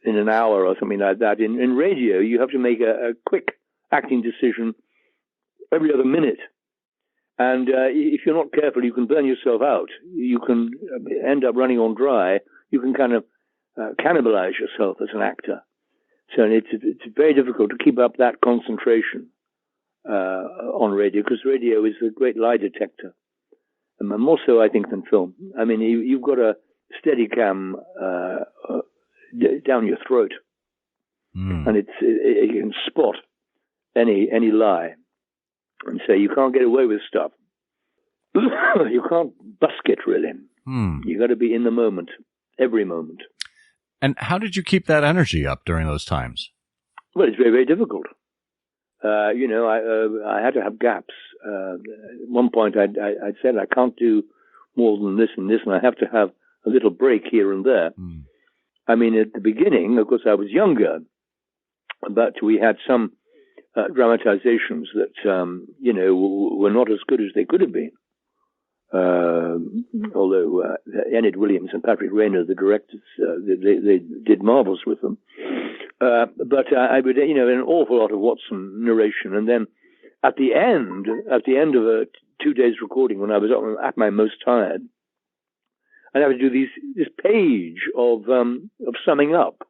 in an hour or something like that. In radio, you have to make a quick acting decision every other minute. And if you're not careful, you can burn yourself out. You can end up running on dry. You can kind of cannibalize yourself as an actor. So it's very difficult to keep up that concentration on radio, because radio is a great lie detector. And more so, I think, than film. I mean, you've got a steady cam down your throat, and it can spot any lie, and say you can't get away with stuff. You can't busk it, really. You got to be in the moment, every moment. And how did you keep that energy up during those times? Well, it's very, very difficult. I had to have gaps. At one point, I'd said I can't do more than this and this, and I have to have a little break here and there. I mean, at the beginning, of course, I was younger, but we had some dramatizations that, were not as good as they could have been. Although Enid Williams and Patrick Rayner, the directors, they did marvels with them. But I would, an awful lot of Watson narration, and then at the end of 2 days recording, when I was at my most tired, I'd have to do this page of summing up,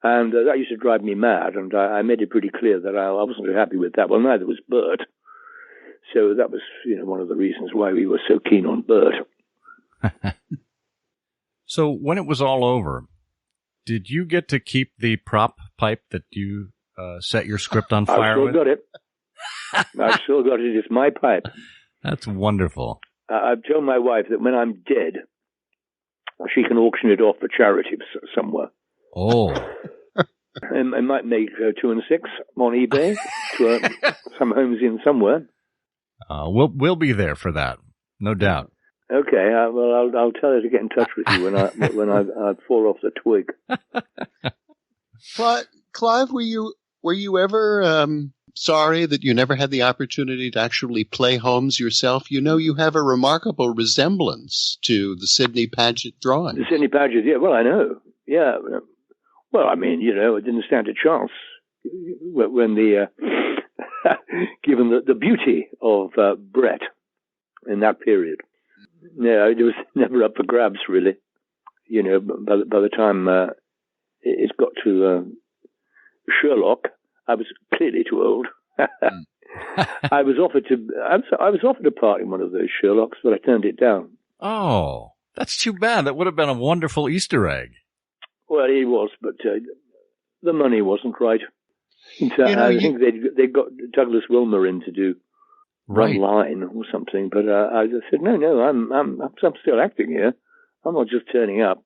and that used to drive me mad. And I made it pretty clear that I wasn't very happy with that. Well, neither was Bert. So that was, one of the reasons why we were so keen on Bert. So when it was all over, did you get to keep the prop pipe that you set your script on fire with? I've still got it. I've still got it. It's my pipe. That's wonderful. I've told my wife that when I'm dead, she can auction it off for charity somewhere. Oh. And I might make 2 and 6 on eBay to some homes in somewhere. We'll be there for that, no doubt. Okay, well, I'll tell her to get in touch with you when I fall off the twig. Clive, were you ever sorry that you never had the opportunity to actually play Holmes yourself? You know, you have a remarkable resemblance to the Sidney Paget drawing. The Sidney Paget, yeah. Well, I know. Yeah. Well, I mean, it didn't stand a chance when given the beauty of Brett in that period. No, it was never up for grabs, really. By the time it got to Sherlock, I was clearly too old. I was offered a part in one of those Sherlocks, but I turned it down. Oh, that's too bad. That would have been a wonderful Easter egg. Well, it was, but the money wasn't right. I think they got Douglas Wilmer in to do one line or something, but I just said no. I'm still acting here. I'm not just turning up.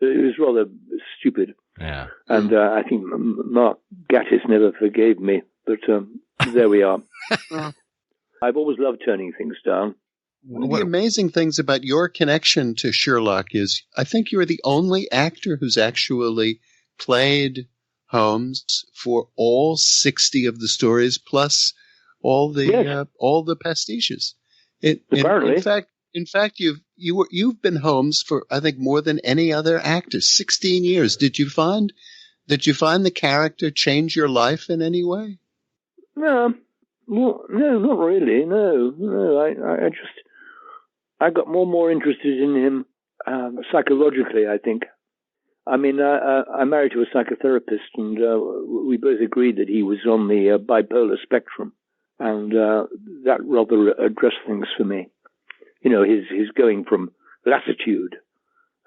It was rather stupid. Yeah. And I think Mark Gatiss never forgave me, but there we are. I've always loved turning things down. One of the amazing things about your connection to Sherlock is I think you're the only actor who's actually played Holmes for all 60 of the stories, plus all the pastiches. Apparently. In fact, you've been Holmes for I think more than any other actor. 16 years. Did you find the character change your life in any way? No, not really. No. I got more interested in him psychologically, I think. I mean, I'm married to a psychotherapist, and we both agreed that he was on the bipolar spectrum, and that rather addressed things for me. His going from lassitude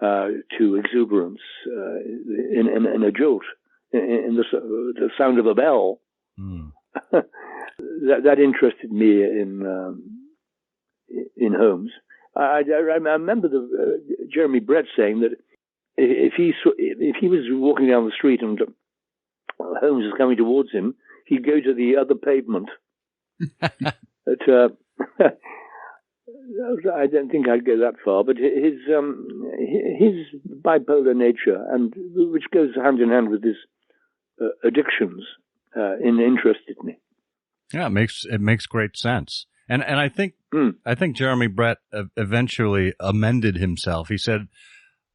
to exuberance in a jolt, in the sound of a bell. Mm. that interested me in Holmes. I remember Jeremy Brett saying that if he was walking down the street and Holmes was coming towards him, he'd go to the other pavement. I don't think I'd go that far, but his bipolar nature, and which goes hand in hand with his addictions, interested me. Yeah, it makes great sense, and I think Jeremy Brett eventually amended himself. He said,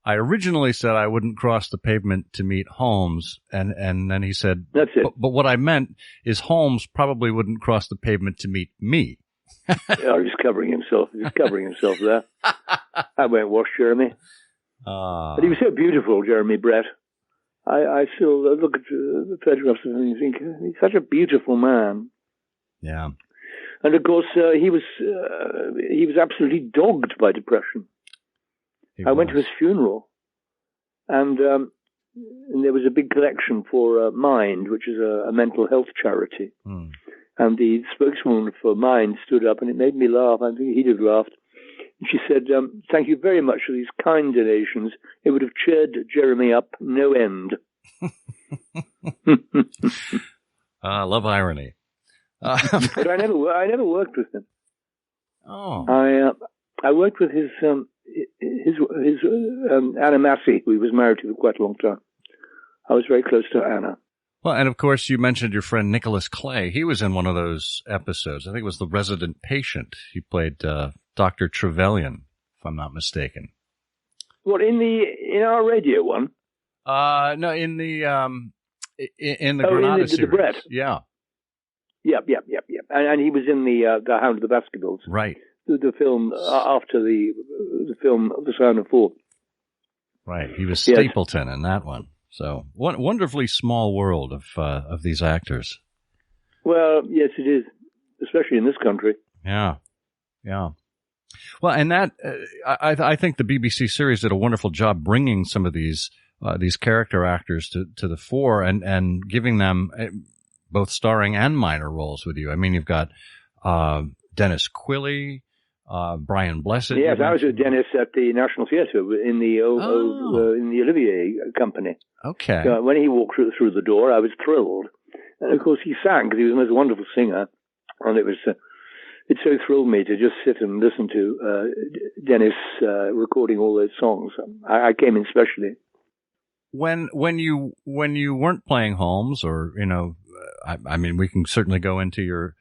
"I originally said I wouldn't cross the pavement to meet Holmes," and then he said, "That's it." But what I meant is Holmes probably wouldn't cross the pavement to meet me. He's covering himself. He's covering himself there. I won't wash Jeremy. But he was so beautiful, Jeremy Brett. I still look at the photographs of him and think he's such a beautiful man. Yeah. And of course, he was absolutely dogged by depression. I went to his funeral, and there was a big collection for Mind, which is a mental health charity. Mm. And the spokeswoman for Mind stood up, and it made me laugh. I think he'd have laughed. And she said, "Thank you very much for these kind donations. It would have cheered Jeremy up no end." I love irony. But I never worked with him. Oh. I worked with his Anna Massey, who he was married to for quite a long time. I was very close to Anna. Well, and of course, you mentioned your friend Nicholas Clay. He was in one of those episodes. I think it was The Resident Patient. He played Dr. Trevelyan, if I'm not mistaken. What, in our radio one? No, in the Granada series. The Brett. Yeah. Yep. And he was in the Hound of the Baskervilles. Right. The film after the film The Sound of Four. Right. He was Stapleton in that one. So wonderfully small world of these actors. Well, yes, it is, especially in this country. Yeah. Well, and that I think the BBC series did a wonderful job bringing some of these character actors to the fore and giving them both starring and minor roles with you. I mean, you've got Dennis Quilley, Brian Blessed. Yes, I was with Dennis at the National Theatre in the in the Olivier company. Okay. When he walked through the door, I was thrilled, and of course he sang because he was the most wonderful singer, and it it so thrilled me to just sit and listen to Dennis recording all those songs. I came in specially. When you weren't playing Holmes, or I mean, we can certainly go into your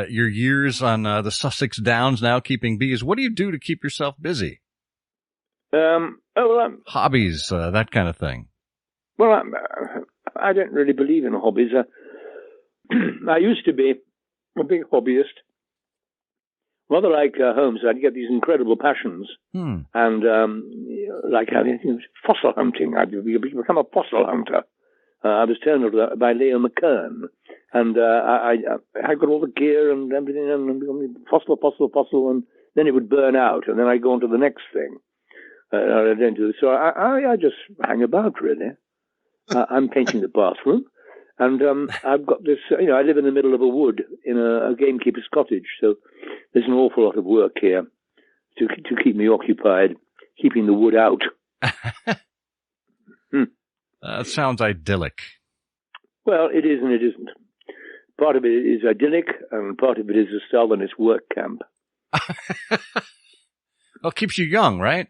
years on the Sussex Downs now, keeping bees. What do you do to keep yourself busy? Hobbies, that kind of thing. Well, I don't really believe in hobbies. I used to be a big hobbyist. Rather like Holmes, I'd get these incredible passions. And like fossil hunting, I'd become a fossil hunter. I was turned by Leo McKern. And I got all the gear and everything, and fossil, and then it would burn out, and then I'd go on to the next thing. I don't do this. So I just hang about, really. I'm painting the bathroom, and I've got this, I live in the middle of a wood in a gamekeeper's cottage, so there's an awful lot of work here to keep me occupied, keeping the wood out. That sounds idyllic. Well, it is and it isn't. Part of it is idyllic, and part of it is a Stalinist work camp. Well, keeps you young, right?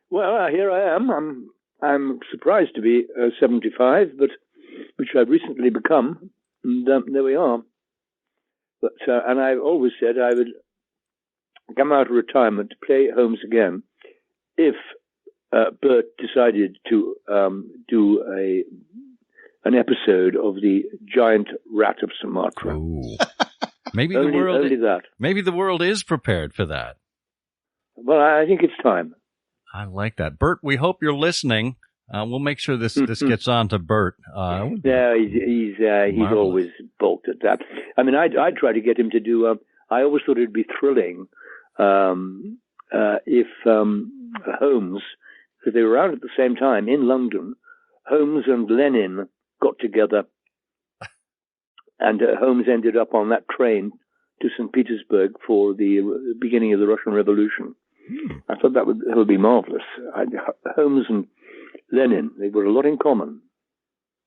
Well, here I am. I'm surprised to be 75, but which I've recently become, and there we are. But and I've always said I would come out of retirement to play Holmes again if Bert decided to do an episode of the Giant Rat of Sumatra. Ooh. Maybe the world is prepared for that. Well, I think it's time. I like that. Bert, we hope you're listening. We'll make sure this gets on to Bert. Yeah, he's always balked at that. I mean, I tried to get him to do. I always thought it'd be thrilling if Holmes, because they were out at the same time in London, Holmes and Lenin got together, and Holmes ended up on that train to St. Petersburg for the beginning of the Russian Revolution. I thought that would be marvelous. Holmes and Lenin, they were a lot in common.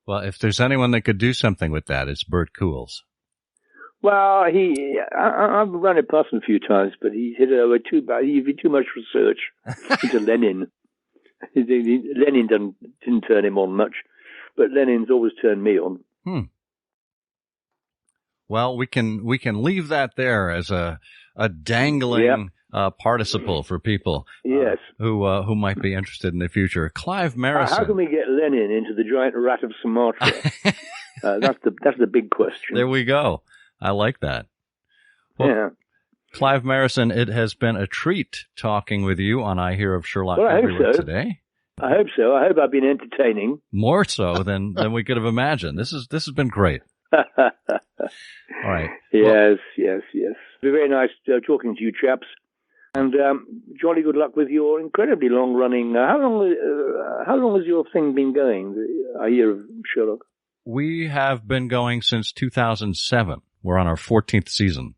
Well, if there's anyone that could do something with that, it's Bert Coules. Well, I've run it past him a few times, but he's hit it over too bad. He did too much research into Lenin. Lenin didn't turn him on much, but Lenin's always turned me on. Well, we can leave that there as a dangling participle for people who might be interested in the future. Clive Merrison. How can we get Lenin into the Giant Rat of Sumatra? That's the big question. There we go. I like that. Well, Clive Merrison, it has been a treat talking with you on I Hear of Sherlock Everywhere today. I hope so. I hope I've been entertaining. More so than we could have imagined. This has been great. All right. Yes. It's very nice talking to you chaps. And jolly good luck with your incredibly long-running... how long has your thing been going, I Hear of Sherlock? We have been going since 2007. We're on our 14th season.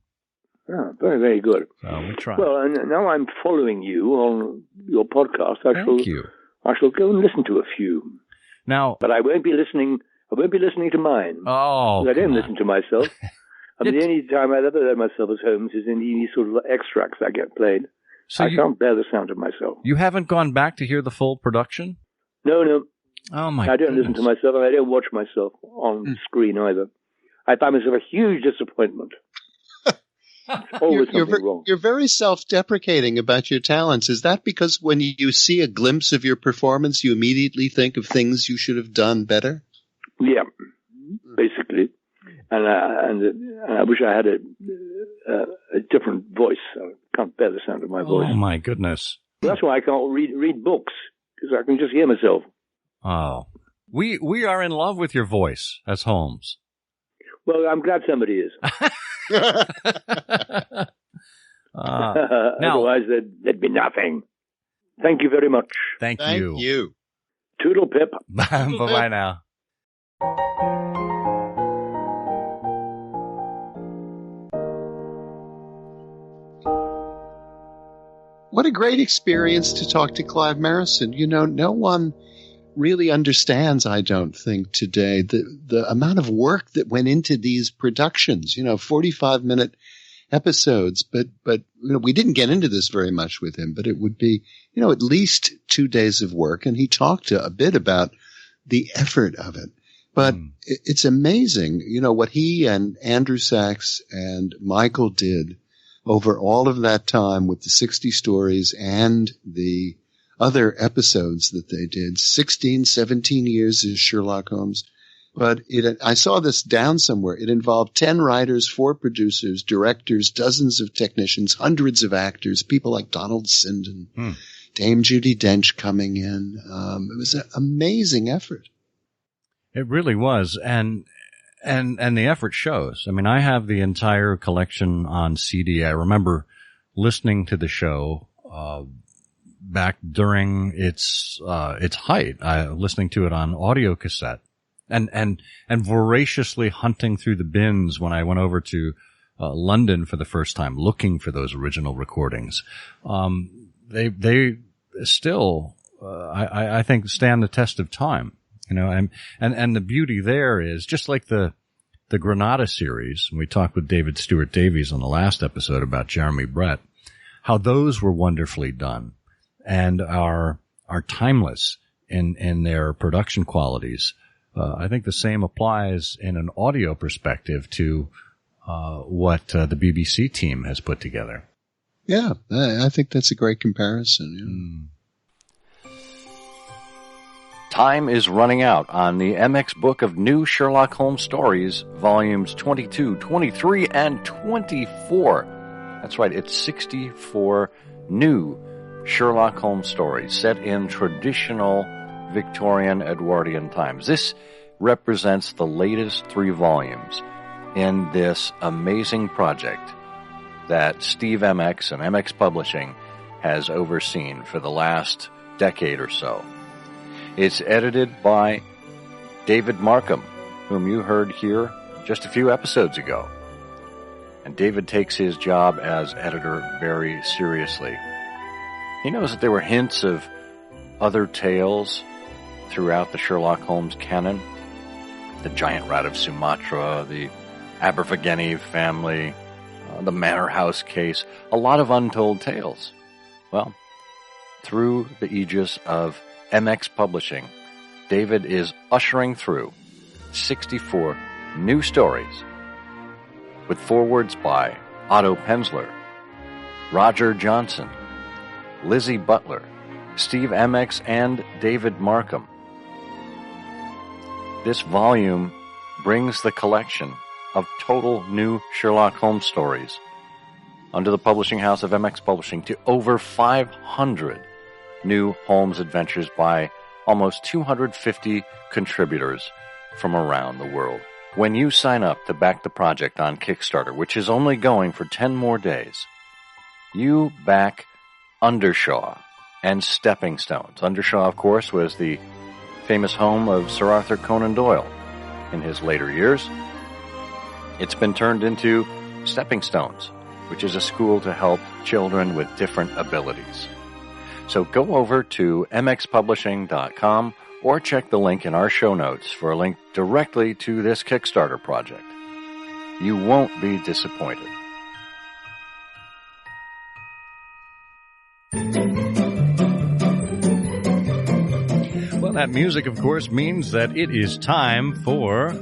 Oh, very, very good. So we try. Well, and now I'm following you on your podcast. Thank you. I shall go and listen to a few. Now, but I won't be listening to mine. Oh, I don't listen to myself. I mean, the only time I've ever heard myself as Holmes is in these sort of extracts I get played. So I can't bear the sound of myself. You haven't gone back to hear the full production? No. Oh, my I don't listen to myself, and I don't watch myself on screen either. I find myself a huge disappointment. Always something wrong. You're very self-deprecating about your talents. Is that because when you see a glimpse of your performance, you immediately think of things you should have done better? Yeah, basically. And I wish I had a different voice. I can't bear the sound of my voice. Oh, my goodness. That's why I can't read books, because I can just hear myself. Oh. We are in love with your voice as Holmes. Well, I'm glad somebody is. Otherwise, there'd be nothing. Thank you very much. Thank you. Toodle pip. Bye-bye now. What a great experience to talk to Clive Merrison. You know, no one really understands, I don't think, today, the amount of work that went into these productions. 45-minute episodes, but we didn't get into this very much with him, but it would be, at least 2 days of work. And he talked a bit about the effort of it. But it's amazing, what he and Andrew Sachs and Michael did over all of that time with the 60 stories and the other episodes that they did. 16, 17 years as Sherlock Holmes. But I saw this down somewhere. It involved 10 writers, 4 producers, directors, dozens of technicians, hundreds of actors, people like Donald Sinden, Dame Judi Dench coming in. It was an amazing effort. It really was. And the effort shows. I mean, I have the entire collection on CD. I remember listening to the show, back during its height, listening to it on audio cassette and voraciously hunting through the bins when I went over to, London for the first time, looking for those original recordings. They still, I think stand the test of time. And the beauty there is just like the Granada series. We talked with David Stewart Davies on the last episode about Jeremy Brett, how those were wonderfully done and are timeless in their production qualities. I think the same applies in an audio perspective to what the BBC team has put together. Yeah, I think that's a great comparison. Yeah. Time is running out on the MX book of new Sherlock Holmes stories, volumes 22, 23, and 24. That's right, it's 64 new Sherlock Holmes stories set in traditional Victorian Edwardian times. This represents the latest 3 volumes in this amazing project that Steve MX and MX Publishing has overseen for the last decade or so. It's edited by David Markham, whom you heard here just a few episodes ago. And David takes his job as editor very seriously. He knows that there were hints of other tales throughout the Sherlock Holmes canon. The Giant Rat of Sumatra, the Aberfageni family, the Manor House case, a lot of untold tales. Well, through the aegis of MX Publishing, David is ushering through 64 new stories with forewords by Otto Penzler, Roger Johnson, Lizzie Butler, Steve MX, and David Markham. This volume brings the collection of total new Sherlock Holmes stories under the publishing house of MX Publishing to over 500 new Holmes adventures by almost 250 contributors from around the world. When you sign up to back the project on Kickstarter, which is only going for 10 more days, you back Undershaw and Stepping Stones. Undershaw, of course, was the famous home of Sir Arthur Conan Doyle in his later years. It's been turned into Stepping Stones, which is a school to help children with different abilities. So go over to mxpublishing.com or check the link in our show notes for a link directly to this Kickstarter project. You won't be disappointed. Well, that music, of course, means that it is time for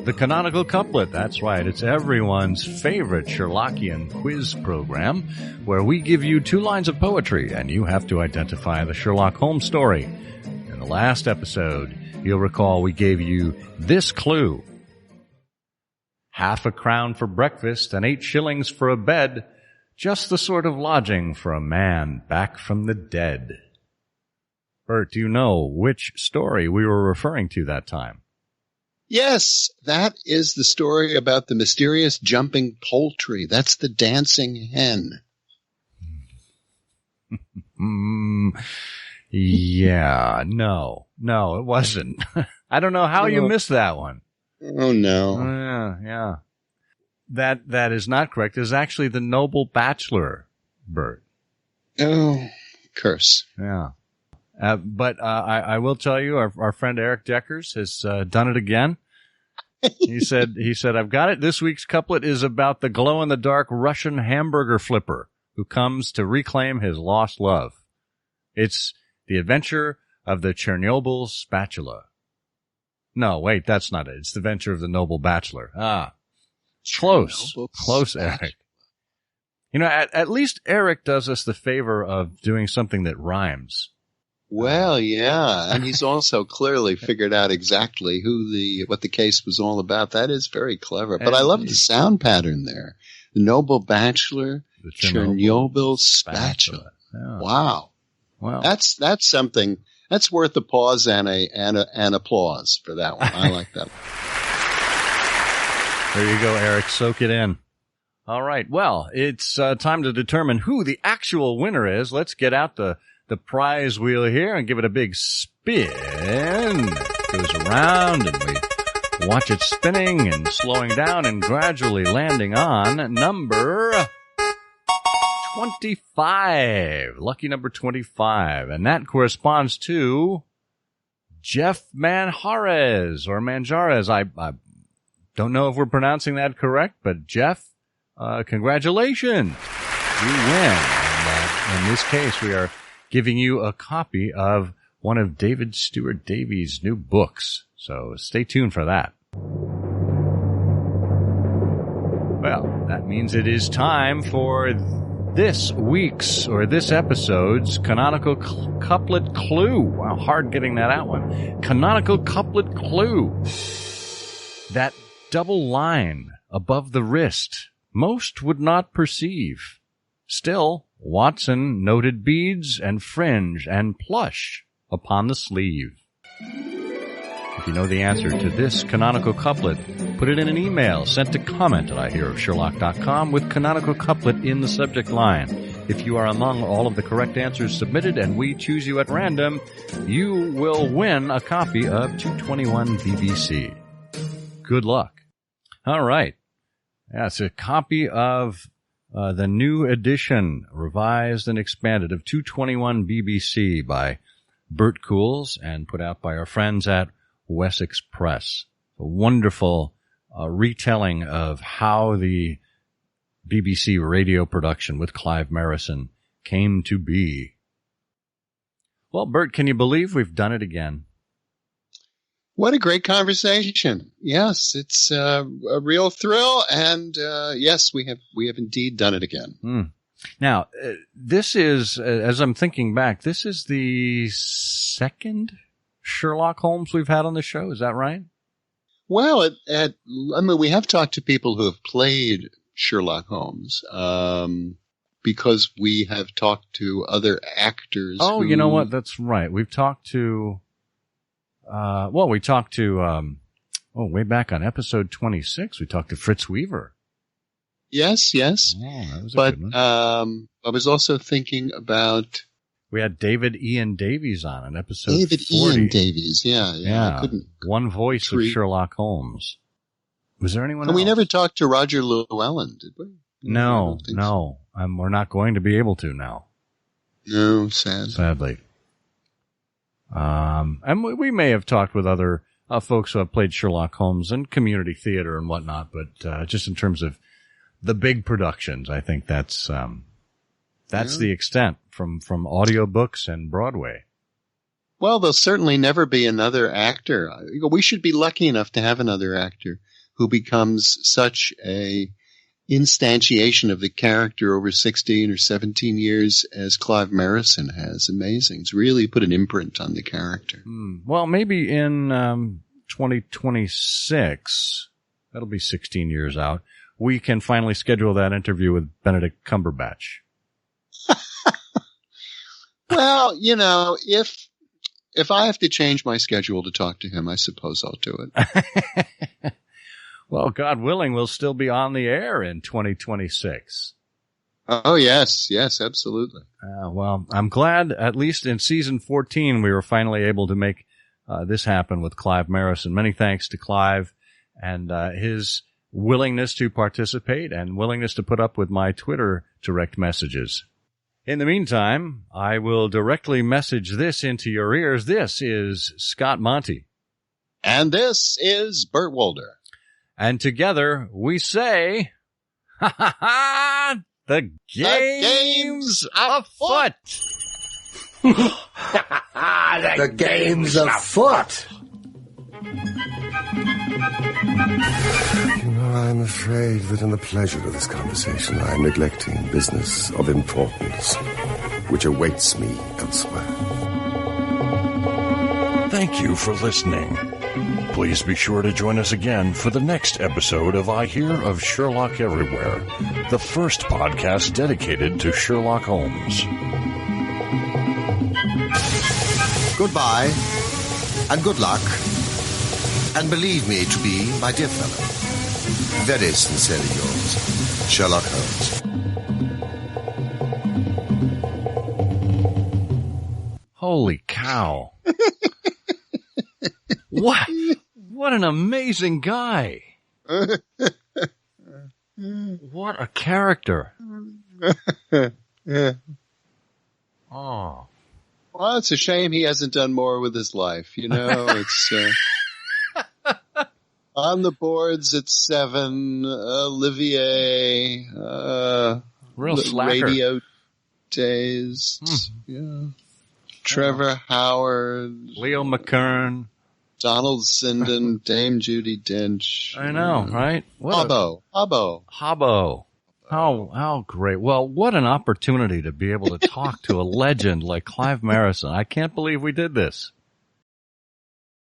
the Canonical Couplet. That's right. It's everyone's favorite Sherlockian quiz program where we give you 2 lines of poetry and you have to identify the Sherlock Holmes story. In the last episode, you'll recall we gave you this clue. Half a crown for breakfast and 8 shillings for a bed. Just the sort of lodging for a man back from the dead. Bert, do you know which story we were referring to that time? Yes, that is the story about the mysterious jumping poultry. That's the dancing hen. Yeah, no, it wasn't. I don't know how you missed that one. Oh, no. Yeah. That is not correct. It's actually the Noble Bachelor, Bert. Oh, curse. Yeah. But I will tell you, our friend Eric Deckers has done it again. He said, I've got it. This week's couplet is about the glow-in-the-dark Russian hamburger flipper who comes to reclaim his lost love. It's the adventure of the Chernobyl spatula. No, wait, that's not it. It's the adventure of the noble bachelor. Close, Eric. You know, at least Eric does us the favor of doing something that rhymes. Well, yeah, and he's also clearly figured out exactly what the case was all about. That is very clever. But I love the sound pattern there. The noble bachelor, the Chernobyl spatula. Yeah. Wow. That's something. That's worth a pause and an applause for that one. I like that one. There you go, Eric. Soak it in. All right. Well, it's time to determine who the actual winner is. Let's get out the prize wheel here and give it a big spin. It goes around and we watch it spinning and slowing down and gradually landing on number 25. Lucky number 25. And that corresponds to Jeff Manjarres or Manjarres. I don't know if we're pronouncing that correct, but Jeff, congratulations. You win. And in this case, we are giving you a copy of one of David Stewart Davies' new books. So stay tuned for that. Well, that means it is time for this episode's Canonical Couplet Clue. Wow, hard getting that out one. Canonical Couplet Clue. That double line above the wrist most would not perceive. Still, Watson noted beads and fringe and plush upon the sleeve. If you know the answer to this canonical couplet, put it in an email sent to comment@ihearofsherlock.com with canonical couplet in the subject line. If you are among all of the correct answers submitted and we choose you at random, you will win a copy of 221 BBC. Good luck. All right. That's a copy of the new edition, revised and expanded, of 221 BBC by Bert Coules and put out by our friends at Wessex Press. A wonderful retelling of how the BBC radio production with Clive Merrison came to be. Well, Bert, can you believe we've done it again? What a great conversation. Yes, it's a real thrill. And yes, we have indeed done it again. Now, this is, as I'm thinking back, this is the second Sherlock Holmes we've had on the show. Is that right? Well, we have talked to people who have played Sherlock Holmes, because we have talked to other actors. Oh, you know what? That's right. We've talked to, way back on episode 26, we talked to Fritz Weaver. Yes. Oh, that was a good one. I was also thinking about, we had David Ian Davies on episode 40. Ian Davies, yeah. I couldn't one voice of Sherlock Holmes. Was there anyone else? We never talked to Roger Llewellyn, did we? No. We're not going to be able to now. No, sadly. And we may have talked with other folks who have played Sherlock Holmes in community theater and whatnot, but just in terms of the big productions, I think that's the extent from audiobooks and Broadway. Well, there'll certainly never be another actor. We should be lucky enough to have another actor who becomes such a instantiation of the character over 16 or 17 years as Clive Merrison has. Amazing. It's really put an imprint on the character. Well, maybe in 2026, that'll be 16 years out, we can finally schedule that interview with Benedict Cumberbatch. Well, if I have to change my schedule to talk to him, I suppose I'll do it. Well, God willing, we'll still be on the air in 2026. Oh, yes, absolutely. Well, I'm glad at least in season 14 we were finally able to make this happen with Clive Merrison. Many thanks to Clive and his willingness to participate and willingness to put up with my Twitter direct messages. In the meantime, I will directly message this into your ears. This is Scott Monty. And this is Bert Wolder. And together we say, ha ha ha, the game's afoot. The game's afoot. I'm afraid that in the pleasure of this conversation, I am neglecting business of importance, which awaits me elsewhere. Thank you for listening. Please be sure to join us again for the next episode of I Hear of Sherlock Everywhere, the first podcast dedicated to Sherlock Holmes. Goodbye, and good luck, and believe me to be, my dear fellow, very sincerely yours, Sherlock Holmes. Holy cow. What an amazing guy. What a character. Oh. Well, it's a shame he hasn't done more with his life. You know, it's on the boards at 7, Olivier, real slacker. Radio Days, yeah. Trevor Howard, Leo McKern, Donald Sinden, Dame Judi Dench. I know, right? Hobbo. How great. Well, what an opportunity to be able to talk to a legend like Clive Merrison. I can't believe we did this.